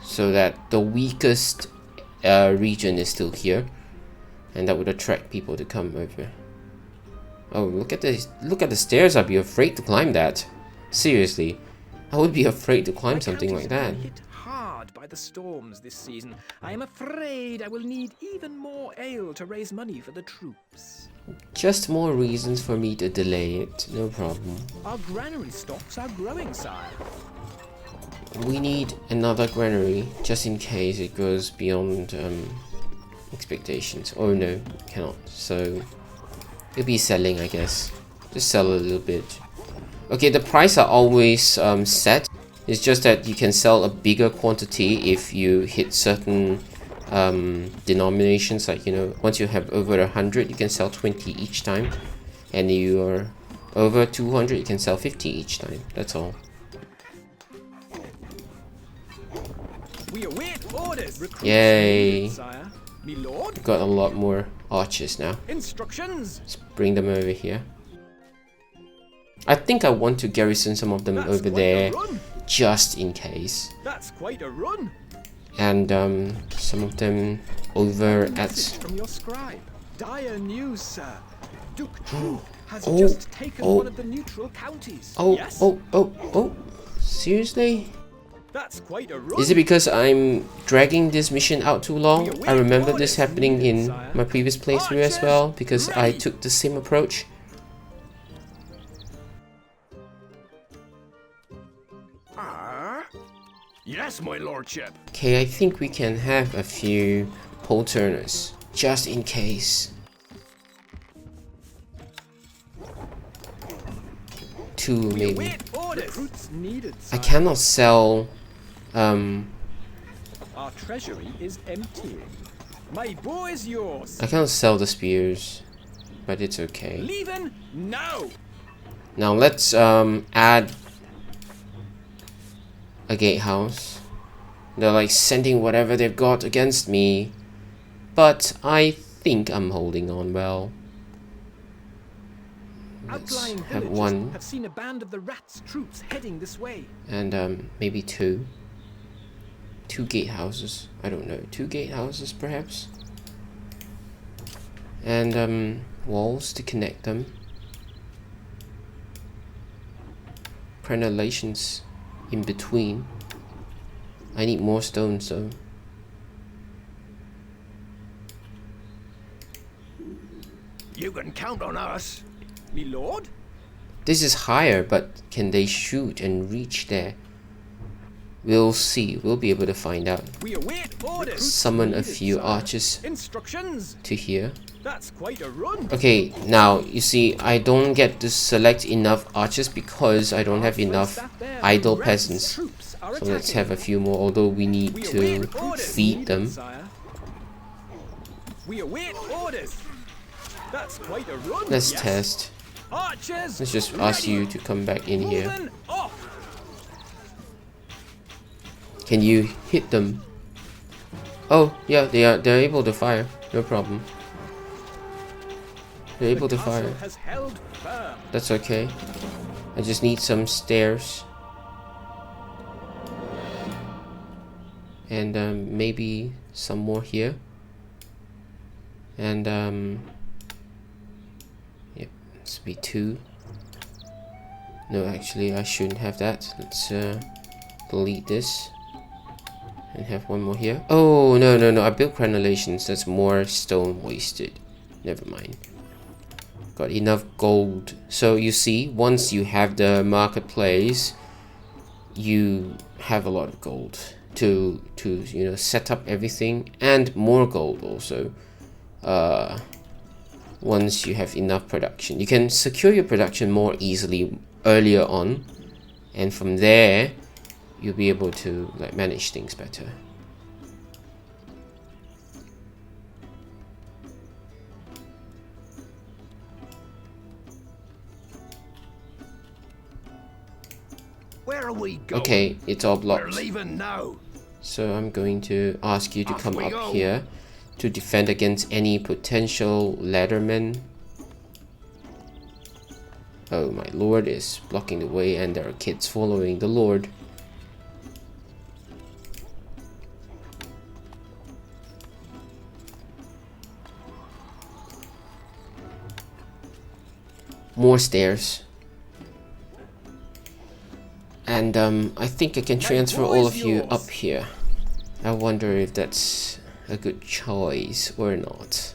So that the weakest region is still here, and that would attract people to come over. Oh, look at this! Look at the stairs! I'd be afraid to climb that. Seriously, I would be afraid to climb something like that. Hit hard by the storms this season. I am afraid I will need even more ale to raise money for the troops. Just more reasons for me to delay it. No problem. Our granary stocks are growing, sire. We need another granary just in case it goes beyond expectations. Oh no, cannot. So it'll be selling, I guess. Just sell a little bit. Okay, the price are always set. It's just that you can sell a bigger quantity if you hit certain denominations. Like, you know, once you have over 100, you can sell 20 each time, and you are over 200, you can sell 50 each time. That's all. We await orders. Recruits Yay! needed, sire. Me lord. Got a lot more archers now. Instructions. Let's bring them over here. I think I want to garrison some of them That's over quite there, a run. just in case. That's quite a run. And some of them over Message at... from your scribe. Dire news, sir. Duke True has Oh, just taken oh. one of the neutral counties. Oh, Yes? oh. Seriously? That's quite a run. Is it because I'm dragging this mission out too long? I remember this happening in my previous playthrough as well, because I took the same approach. Yes, my lordship. Okay, I think we can have a few pole turners, just in case. 2 We maybe. await orders. Recruits needed, I sire. cannot sell Our treasury is emptying. My bow is yours. I cannot sell the spears, but it's okay. Leaving now. Now let's add a gatehouse. They're like sending whatever they've got against me, but I think I'm holding on well. Let's Outlying have villages one have seen a band of the rats' troops heading this way. and maybe two gatehouses. I don't know, 2 gatehouses perhaps, and walls to connect them. Crenellations in between. I need more stones though. You can count on us. Me lord? This is higher, but can they shoot and reach there? We'll see. We'll be able to find out. We await orders. Summon a Needed, few sire. archers Instructions. to here. That's quite a run. Okay, now you see I don't get to select enough archers because I don't have enough idle peasants. So let's have a few more, although we need to feed them. We await orders. That's quite a run. Let's yes. test. Archers. Let's just ask you to come back in here. Moving off. Can you hit them? Oh yeah, they're able to fire. No problem. They're able to fire. Has held firm. That's okay. I just need some stairs. And maybe some more here. And yep, this will be 2. No, actually I shouldn't have that. Let's delete this. And have one more here. Oh no, I built crenellations. That's more stone wasted. Never mind. Got enough gold. So you see, once you have the marketplace, you have a lot of gold to you know, set up everything, and more gold also. Once you have enough production, you can secure your production more easily earlier on, and from there you'll be able to like manage things better. Where are we going? Okay, it's all We're blocked. leaving now. So I'm going to ask you to Off come we up go. here to defend against any potential laddermen. Oh, my lord is blocking the way, and there are kids following the lord. More stairs. And I think I can transfer all of you up here. I wonder if that's a good choice or not.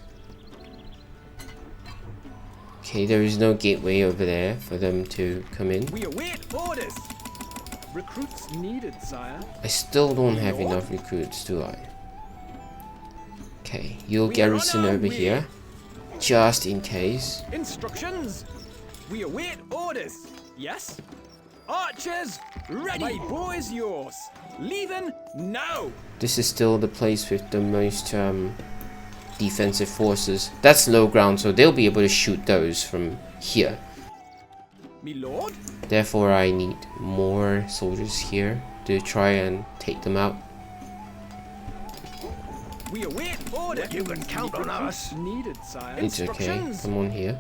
Okay, there is no gateway over there for them to come in. We await orders. Recruits needed, sire. I still don't have enough recruits, do I? Okay, you'll garrison over here, just in case. Instructions. We await orders. Yes. Archers, ready. My boy's yours. Leaving now. This is still the place with the most defensive forces. That's low ground, so they'll be able to shoot those from here. Me lord. Therefore, I need more soldiers here to try and take them out. We await orders. You can count on us. Needed, sire. It's okay. Come on here.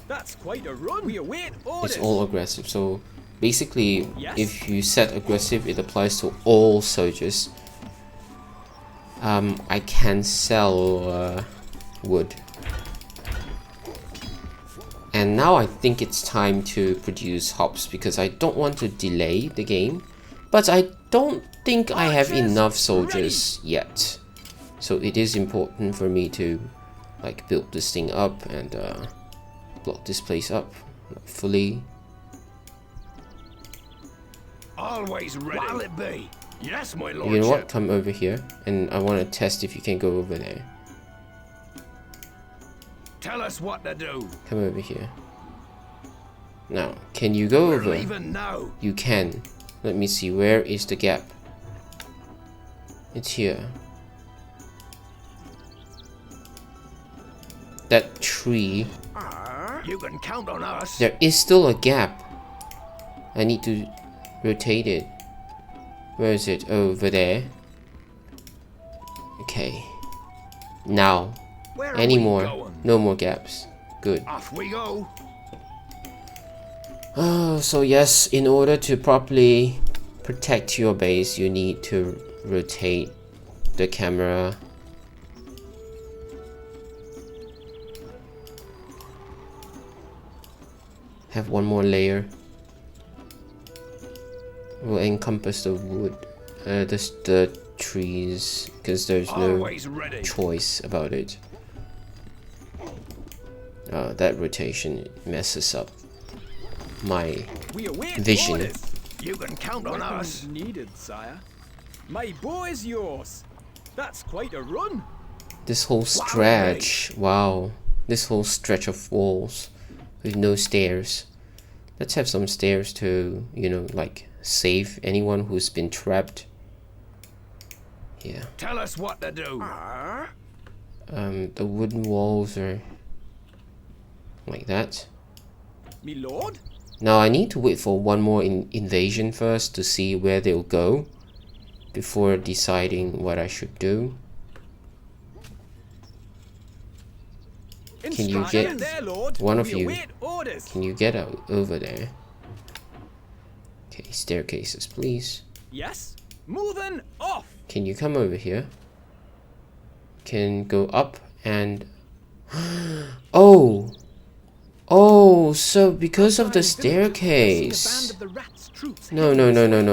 That's quite a run. We await orders. It's all aggressive. So basically, Yes. if you set aggressive, it applies to all soldiers. I can sell wood. And now I think it's time to produce hops because I don't want to delay the game. But I don't think I have enough soldiers yet. So it is important for me to like build this thing up and block this place up fully. Always ready. What'll it be? Yes, my lordship. You know what? Come over here, and I want to test if you can go over there. Tell us what to do. Come over here. Now, can you go We're over? leaving now. You can. Let me see. Where is the gap? It's here. That tree. You can count on us. There is still a gap. I need to rotate it. Where is it? Over there. Okay. Now. Where are Any we more? going? No more gaps. Good. Off we go. Oh, so yes, in order to properly protect your base, you need to rotate the camera. Have one more layer. Will encompass the wood, the trees, because there's no Always ready. choice about it. That rotation messes up my We await vision. orders. You can count on us. Weapons needed, sire. My bow is yours. That's quite a run. This whole stretch, wow. This whole stretch of walls with no stairs. Let's have some stairs to, you know, like save anyone who's been trapped. Yeah. Tell us what to do. The wooden walls are like that. Me lord? Now I need to wait for one more invasion first to see where they'll go before deciding what I should do. Can you get there, Lord? one of We you? await orders. Can you get out over there? Okay, staircases, please. Yes. Moving off. Can you come over here? Can go up and oh, so because of the staircase. No,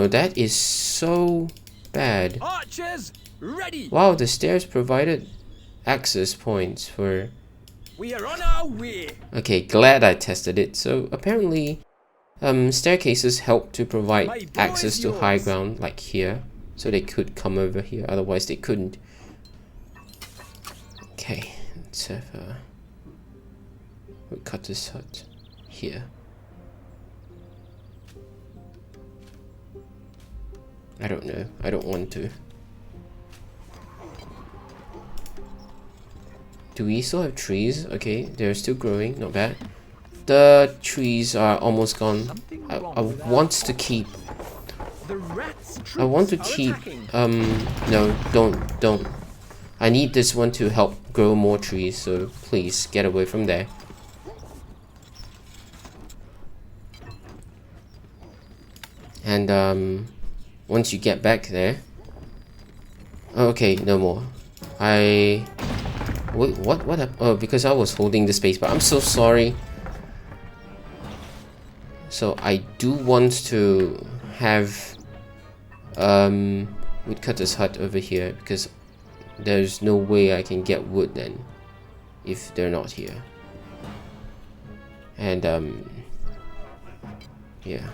that is so bad. Archers, ready. Wow, the stairs provided access points for... We are on our way. Okay, glad I tested it. So apparently staircases help to provide access to high ground, like here, so they could come over here, otherwise they couldn't. Okay, let's have we'll cut this hut here. I don't know, I don't want to. Do we still have trees? Okay, they're still growing, not bad. The trees are almost gone. I want to keep... I want to keep... no, don't. I need this one to help grow more trees, so please, get away from there. And, once you get back there... Okay, no more. Wait, what happened? Oh, because I was holding the space bar. I'm so sorry. So I do want to have woodcutter's hut over here, because there's no way I can get wood then if they're not here. And yeah,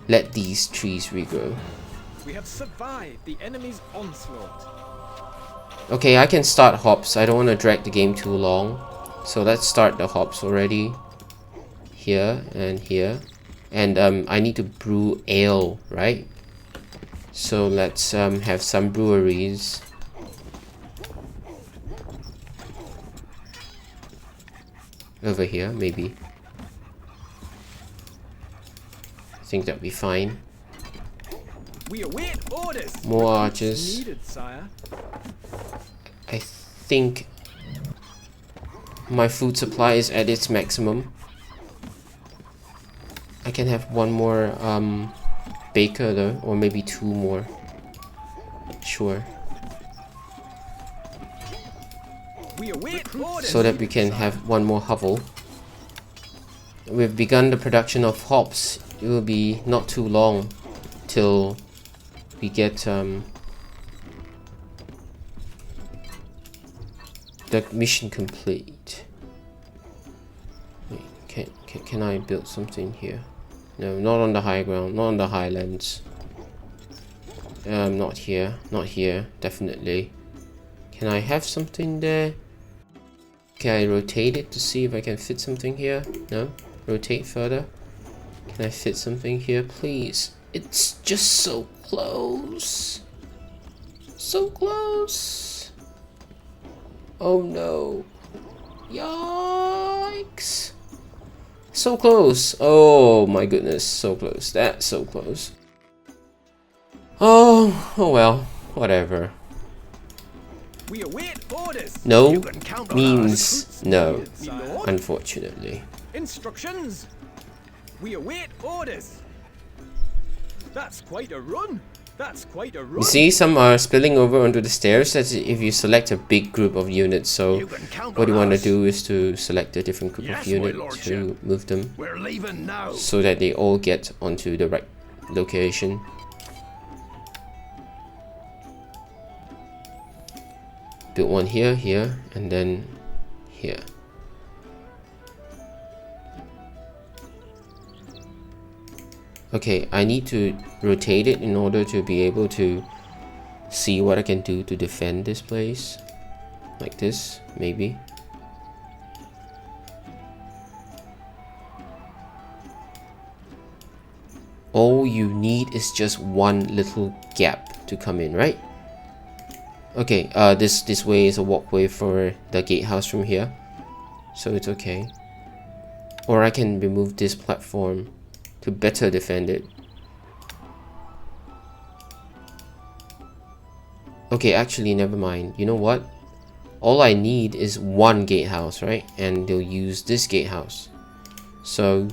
let these trees regrow. We have survived the enemy's onslaught. Okay, I can start hops. I don't want to drag the game too long. So let's start the hops already. Here and here. And I need to brew ale, right? So let's have some breweries. Over here, maybe. I think that'll be fine. We await orders. More archers. Needed, sire. I think my food supply is at its maximum. I can have one more baker though, or maybe two more. Sure. We await orders. So that we can have one more hovel. We've begun the production of hops. It will be not too long till we get the mission complete. Wait, can I build something here? No, not on the high ground, not on the highlands. Not here, definitely. Can I have something there? Can I rotate it to see if I can fit something here? No? Rotate further. Can I fit something here, please? It's just so close. So close. Oh no. Yikes. So close. Oh my goodness. So close. That's so close. Oh well. Whatever. We await orders. No means no. Lord. Unfortunately. Instructions. We await orders. That's quite a run. That's quite a run. You see, some are spilling over onto the stairs. That's if you select a big group of units. So what you want to do is to select a different group of units to move them. We're leaving now. So that they all get onto the right location. Build one here, here, and then here. Okay, I need to rotate it in order to be able to see what I can do to defend this place. Like this, maybe. All you need is just one little gap to come in, right? Okay, this way is a walkway for the gatehouse from here, so it's okay. Or I can remove this platform to better defend it. Okay, actually, never mind. You know what? All I need is one gatehouse, right? And they'll use this gatehouse, so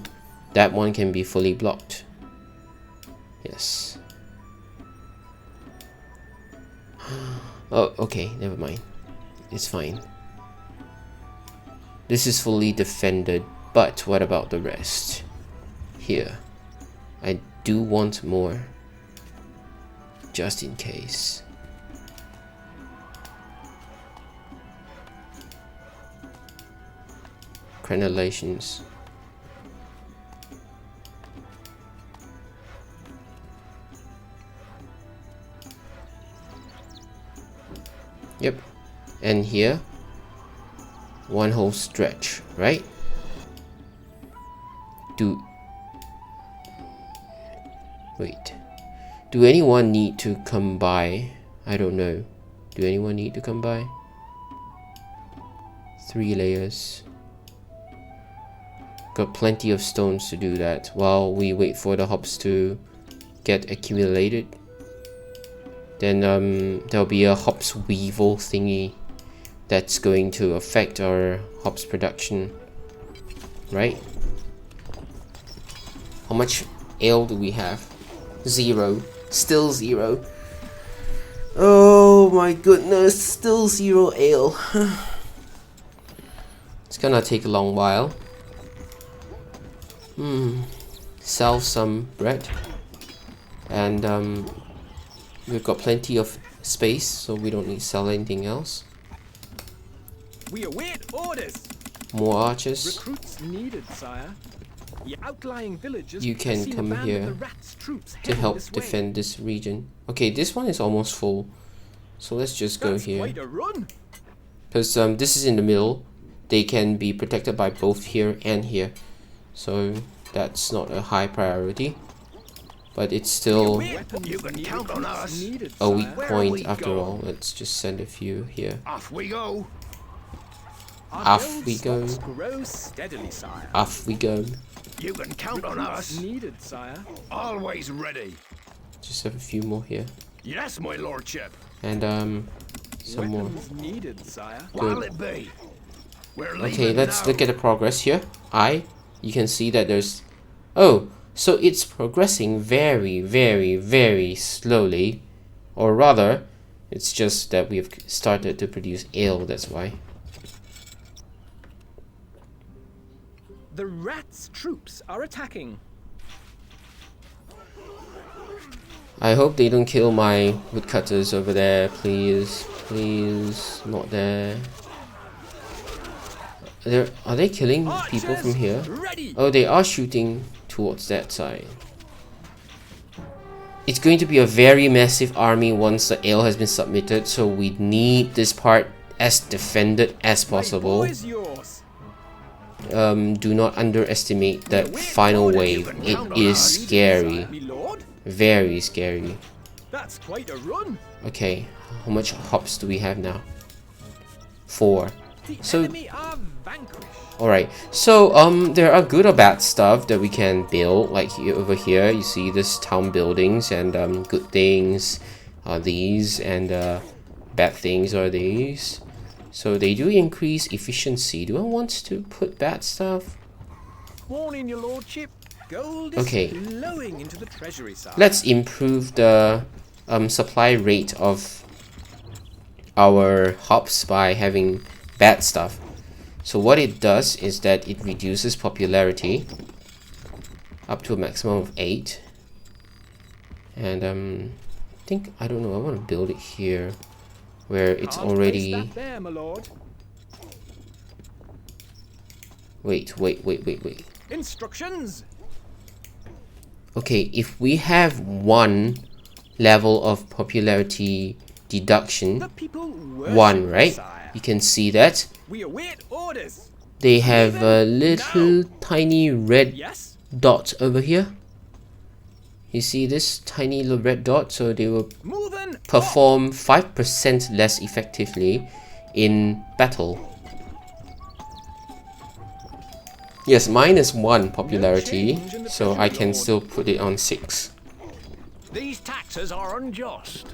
that one can be fully blocked. Yes. Oh, okay, never mind. It's fine. This is fully defended, but what about the rest? Here. I do want more, just in case. Crenellations. Yep, and here, one whole stretch, right? Wait. Do anyone need to come by? I don't know. Do anyone need to come by? 3 layers. Got plenty of stones to do that while we wait for the hops to get accumulated. Then there'll be a hops weevil thingy that's going to affect our hops production, right? How much ale do we have? 0. Still 0. Oh my goodness, still 0 ale. It's gonna take a long while. Sell some bread, and we've got plenty of space, so we don't need to sell anything else. We await orders. More archers. Recruits needed, sire. The outlying villages You can come here to help defend this region. Okay, this one is almost full, so let's just go here. Quite a run. Because this is in the middle. They can be protected by both here and here, so that's not a high priority. But it's still You can count on us. a weak point after all. Let's just send a few here. Off we go. Off we go. Grow steadily, sire. Off we go. You can count on us. Needed, sire. Always ready. Just have a few more here. Yes, my lordship. And some more. Weapons needed, sire. What'll it be? We're Okay, leaving let's now. look at the progress here. You can see that there's... Oh, so it's progressing very, very, very slowly. Or rather, it's just that we've started to produce ale, that's why. The rats' troops are attacking. I hope they don't kill my woodcutters over there, please. Please, not there. Are they killing people from here? Ready. Oh, they are shooting towards that side. It's going to be a very massive army once the ale has been submitted, so we need this part as defended as possible. My boy is yours. Do not underestimate that final wave. It is scary. Me lord. Very scary. That's quite a run. Okay, how much hops do we have now? 4. The So- enemy are vanquished. Alright, so there are good or bad stuff that we can build. Like here, over here, you see this town buildings, and good things are these, and bad things are these. So they do increase efficiency. Do I want to put bad stuff? Warning, your lordship. Gold is Okay. flowing into the treasury, sire. Let's improve the supply rate of our hops by having bad stuff. So what it does is that it reduces popularity up to a maximum of 8. And I don't know, I want to build it here where it's Can't already... place that there, my lord. Wait. Instructions. Okay, if we have one level of popularity deduction, The people worship 1, right? Sire. You can see that We await orders. they have a Leave little now. tiny red Yes? dot over here. You see this tiny little red dot? So they will Moving. perform 5% less effectively in battle. Yes, mine is 1 popularity, change in the so treasury, I can Lord. still put it on 6. These taxes are unjust.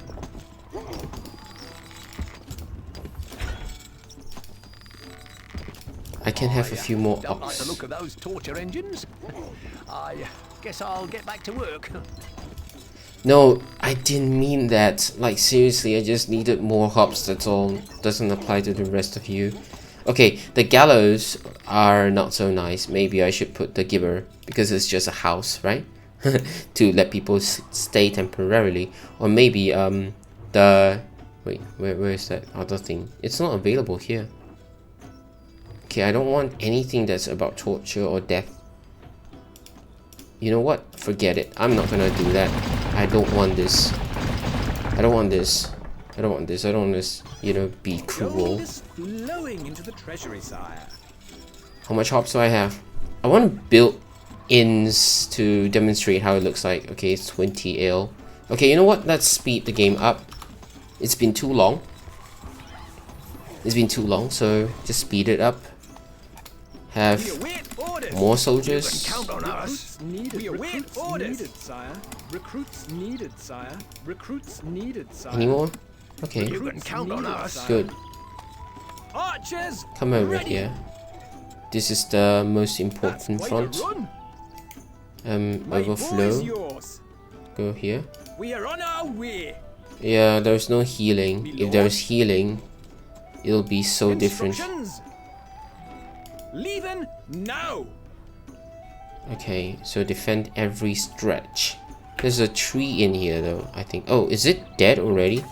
I can have a few more Don't like the ops. look of those torture engines. I guess I'll get back to work. No, I didn't mean that. Like, seriously, I just needed more hops, that's all. Doesn't apply to the rest of you. Okay, the gallows are not so nice. Maybe I should put the gibber, because it's just a house, right? To let people stay temporarily. Or maybe, the... Wait, where is that other thing? It's not available here. Okay, I don't want anything that's about torture or death. You know what? Forget it. I'm not gonna do that. I don't want this. I don't want this. I don't want this. I don't want this, you know, be cruel. Gold is flowing into the treasury, sire. How much hops do I have? I want to build inns to demonstrate how it looks like. Okay, it's 20 ale. Okay, you know what? Let's speed the game up. It's been too long. It's been too long, so just speed it up. We Have await orders. more soldiers. Count on us. Recruits needed. We await Recruits orders. needed, sire. Recruits needed, sire. Recruits needed, sire. Any more? Okay, You can count on us. good. Archers. Come over ready. here. This is the most That's important quite front. a run. My boy is Overflow. yours. Go here. We are on our way. Yeah, there's no healing. If there's healing, it'll be so different. Instructions. Leaving now. Okay, so defend every stretch. There's a tree in here though, I think. Oh, is it dead already?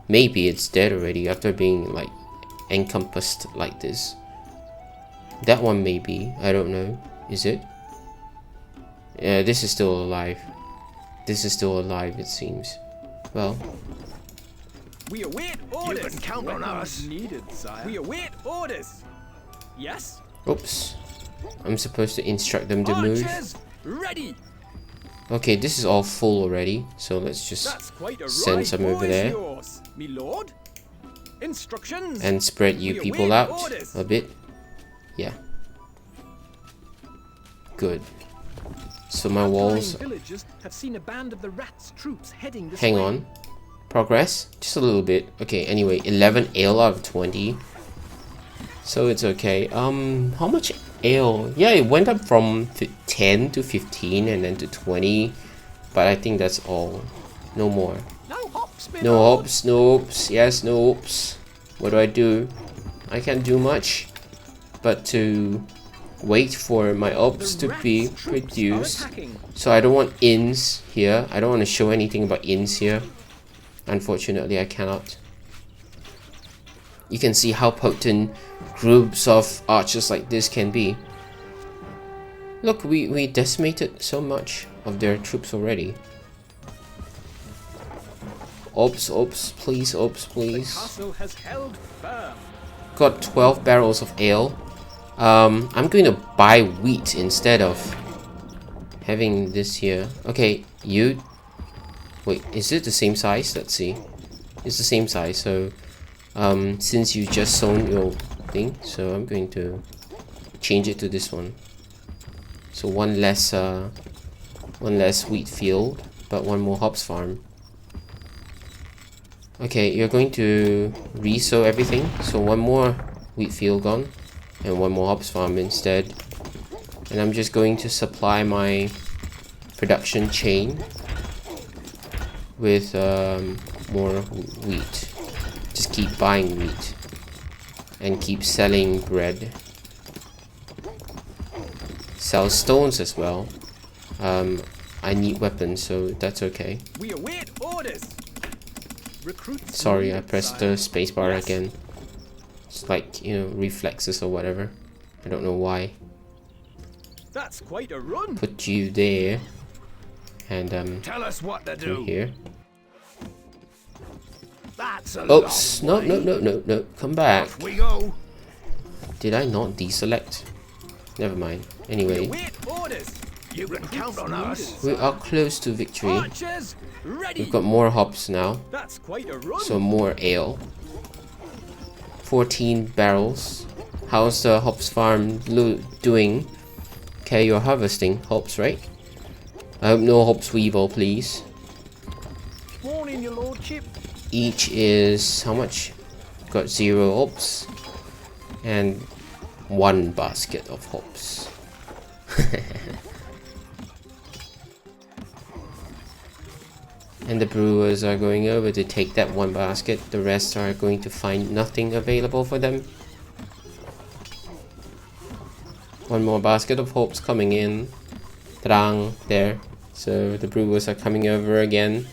Maybe it's dead already after being like encompassed like this. That one maybe, I don't know. Is it? Yeah, this is still alive. This is still alive, it seems. Well, We await orders. can count on Weapons us. Needed, sire. We await orders. Yes. oops. I'm supposed to instruct them to move. Archers ready. Okay, this is all full already, so let's just That's quite a send ride. some over Boys there. yours, me lord. Instructions. And spread you We people await out orders. a bit. Yeah. Good. So my walls... Outlying villagers have seen a band of the rats' troops heading this Hang way. on. Progress? Just a little bit. Okay, anyway, 11 ale out of 20. So it's okay. How much ale? Yeah, it went up from 10 to 15 and then to 20. But I think that's all. No more. No hops, me No lord. hopes, no hopes. Yes, no hopes. What do? I can't do much but to wait for my ops The to be rats' troops are produced. attacking. So I don't want inns here. I don't want to show anything about inns here. Unfortunately, I cannot. You can see how potent groups of archers like this can be. Look, we decimated so much of their troops already. Ops, please, ops, The please. castle has held firm. Got 12 barrels of ale. I'm going to buy wheat instead of having this here. Okay, you... Wait, is it the same size? Let's see. It's the same size, so... since you just sown your thing, so I'm going to change it to this one. So one less wheat field, but one more hops farm. Okay, you're going to re-sow everything. So one more wheat field gone, and one more hops farm instead. And I'm just going to supply my production chain with more wheat. Just keep buying wheat and keep selling bread. Sell stones as well. I need weapons, so that's okay. We await orders. Recruits Sorry, I needed, pressed the sire. spacebar Yes. again. It's like, you know, reflexes or whatever. I don't know why. That's quite a run. Put you there. And Tell us what to through do. here. That's a Oops! long No, way. no, no, no, no! Come back! Off we go. Did I not deselect? Never mind. Anyway, Wait orders. You can count on us. we are close to victory. Archers, ready. We've got more hops now, That's quite a run. so more ale. 14 barrels. How's the hops farm doing? Okay, you're harvesting hops, right? I hope no hops weevil, please. Morning, your lordship. Each is how much? Got 0 hops and 1 basket of hops. And the brewers are going over to take that 1 basket. The rest are going to find nothing available for them. 1 more basket of hops coming in. Trang, there. So the brewers are coming over again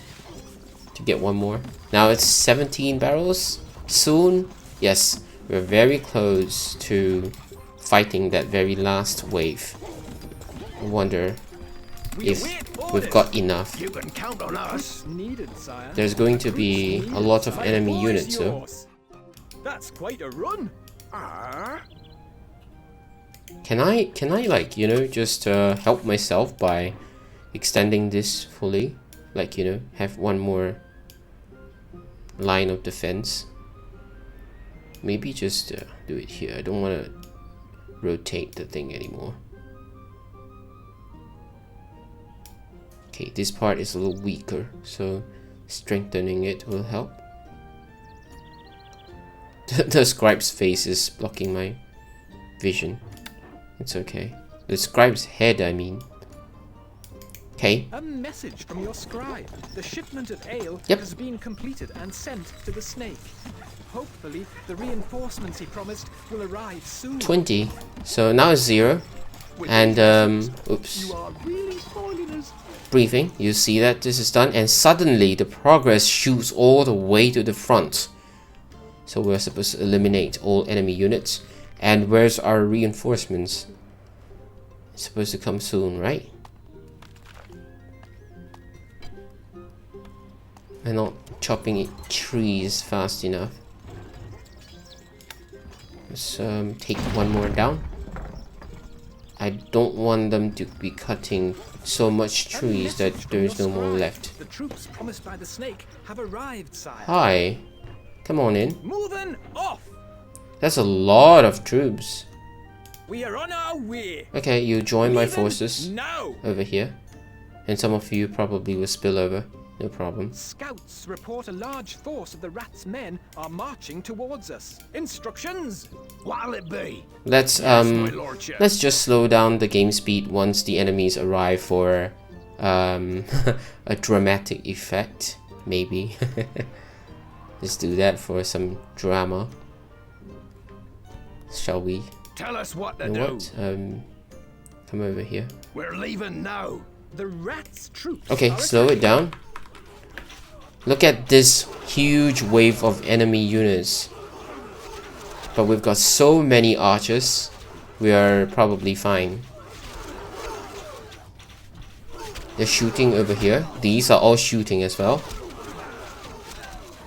to get 1 more. Now it's 17 barrels. Soon, yes, we're very close to fighting that very last wave. I wonder if we've got enough. You can count on us. Needed, sire. There's going to be a lot of enemy units, so That's quite a run. can I like, you know, just help myself by extending this fully, like, you know, have 1 more line of defense. Maybe just do it here. I don't want to rotate the thing anymore. Okay, this part is a little weaker, so strengthening it will help. The scribe's face is blocking my vision. It's okay. The scribe's head, I mean. Okay. A message from your scribe. The shipment of ale Yep. has been completed and sent to the snake. Hopefully, the reinforcements he promised will arrive soon. 20. So now it's 0. And oops. You are really spoiling us. Briefing. You see that this is done, and suddenly the progress shoots all the way to the front. So we're supposed to eliminate all enemy units. And where's our reinforcements? It's supposed to come soon, right? We're not chopping trees fast enough. Let's take 1 more down. I don't want them to be cutting so much trees that there's no more left. The troops promised by the snake have arrived, sire. Hi. Come on in. Moving off. That's a lot of troops. We are on our way. Okay, you join my Leaving forces now. over here. And some of you probably will spill over. No problem. Scouts report a large force of the rats' men are marching towards us. Instructions. What'll it be? Let's My lordship. let's just slow down the game speed once the enemies arrive for a dramatic effect, maybe. Let's do that for some drama. Shall we? Tell us what to You know do. what? Come over here. We're leaving now. The rats' troops. Okay, are slow it down. Look at this huge wave of enemy units. But we've got so many archers. We are probably fine. They're shooting over here. These are all shooting as well.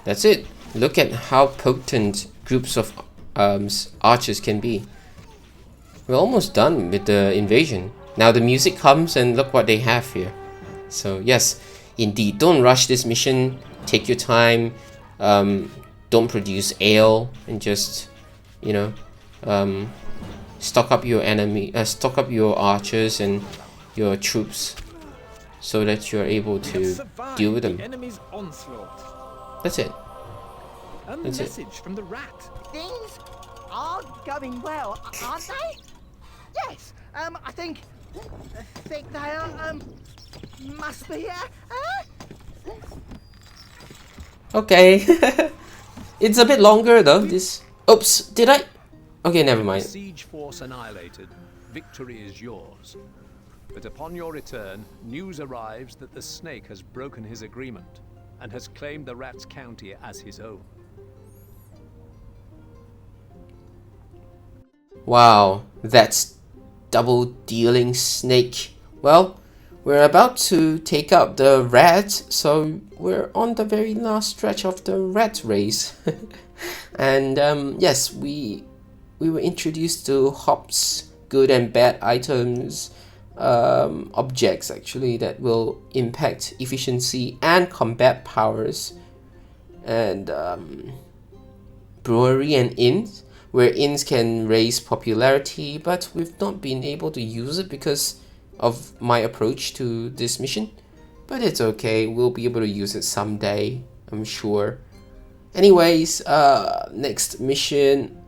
That's it. Look at how potent groups of archers can be. We're almost done with the invasion. Now the music comes and look what they have here. So yes, indeed, don't rush this mission. Take your time. Don't produce ale and just, you know, stock up your stock up your archers and your troops so that you're able We have to survived deal with the them. enemy's onslaught. That's it. A That's it. message from the rat. Things are going well, aren't they? Yes. I think they are. Must be. Okay. It's a bit longer though. This. Oops. Did I? Okay, never mind. Siege force annihilated. Victory is yours. But upon your return, news arrives that the snake has broken his agreement and has claimed the Rats County as his own. Wow, that's double dealing snake. Well, we're about to take out the rat, so we're on the very last stretch of the rat race. And yes, we were introduced to Hop's good and bad items, objects actually, that will impact efficiency and combat powers, and brewery and inns, where inns can raise popularity, but we've not been able to use it because of my approach to this mission. But it's okay, we'll be able to use it someday, I'm sure. Anyways, next mission,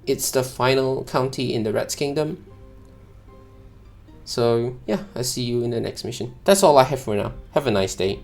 it's the final county in the Rats Kingdom. So yeah, I'll see you in the next mission. That's all I have for now. Have a nice day.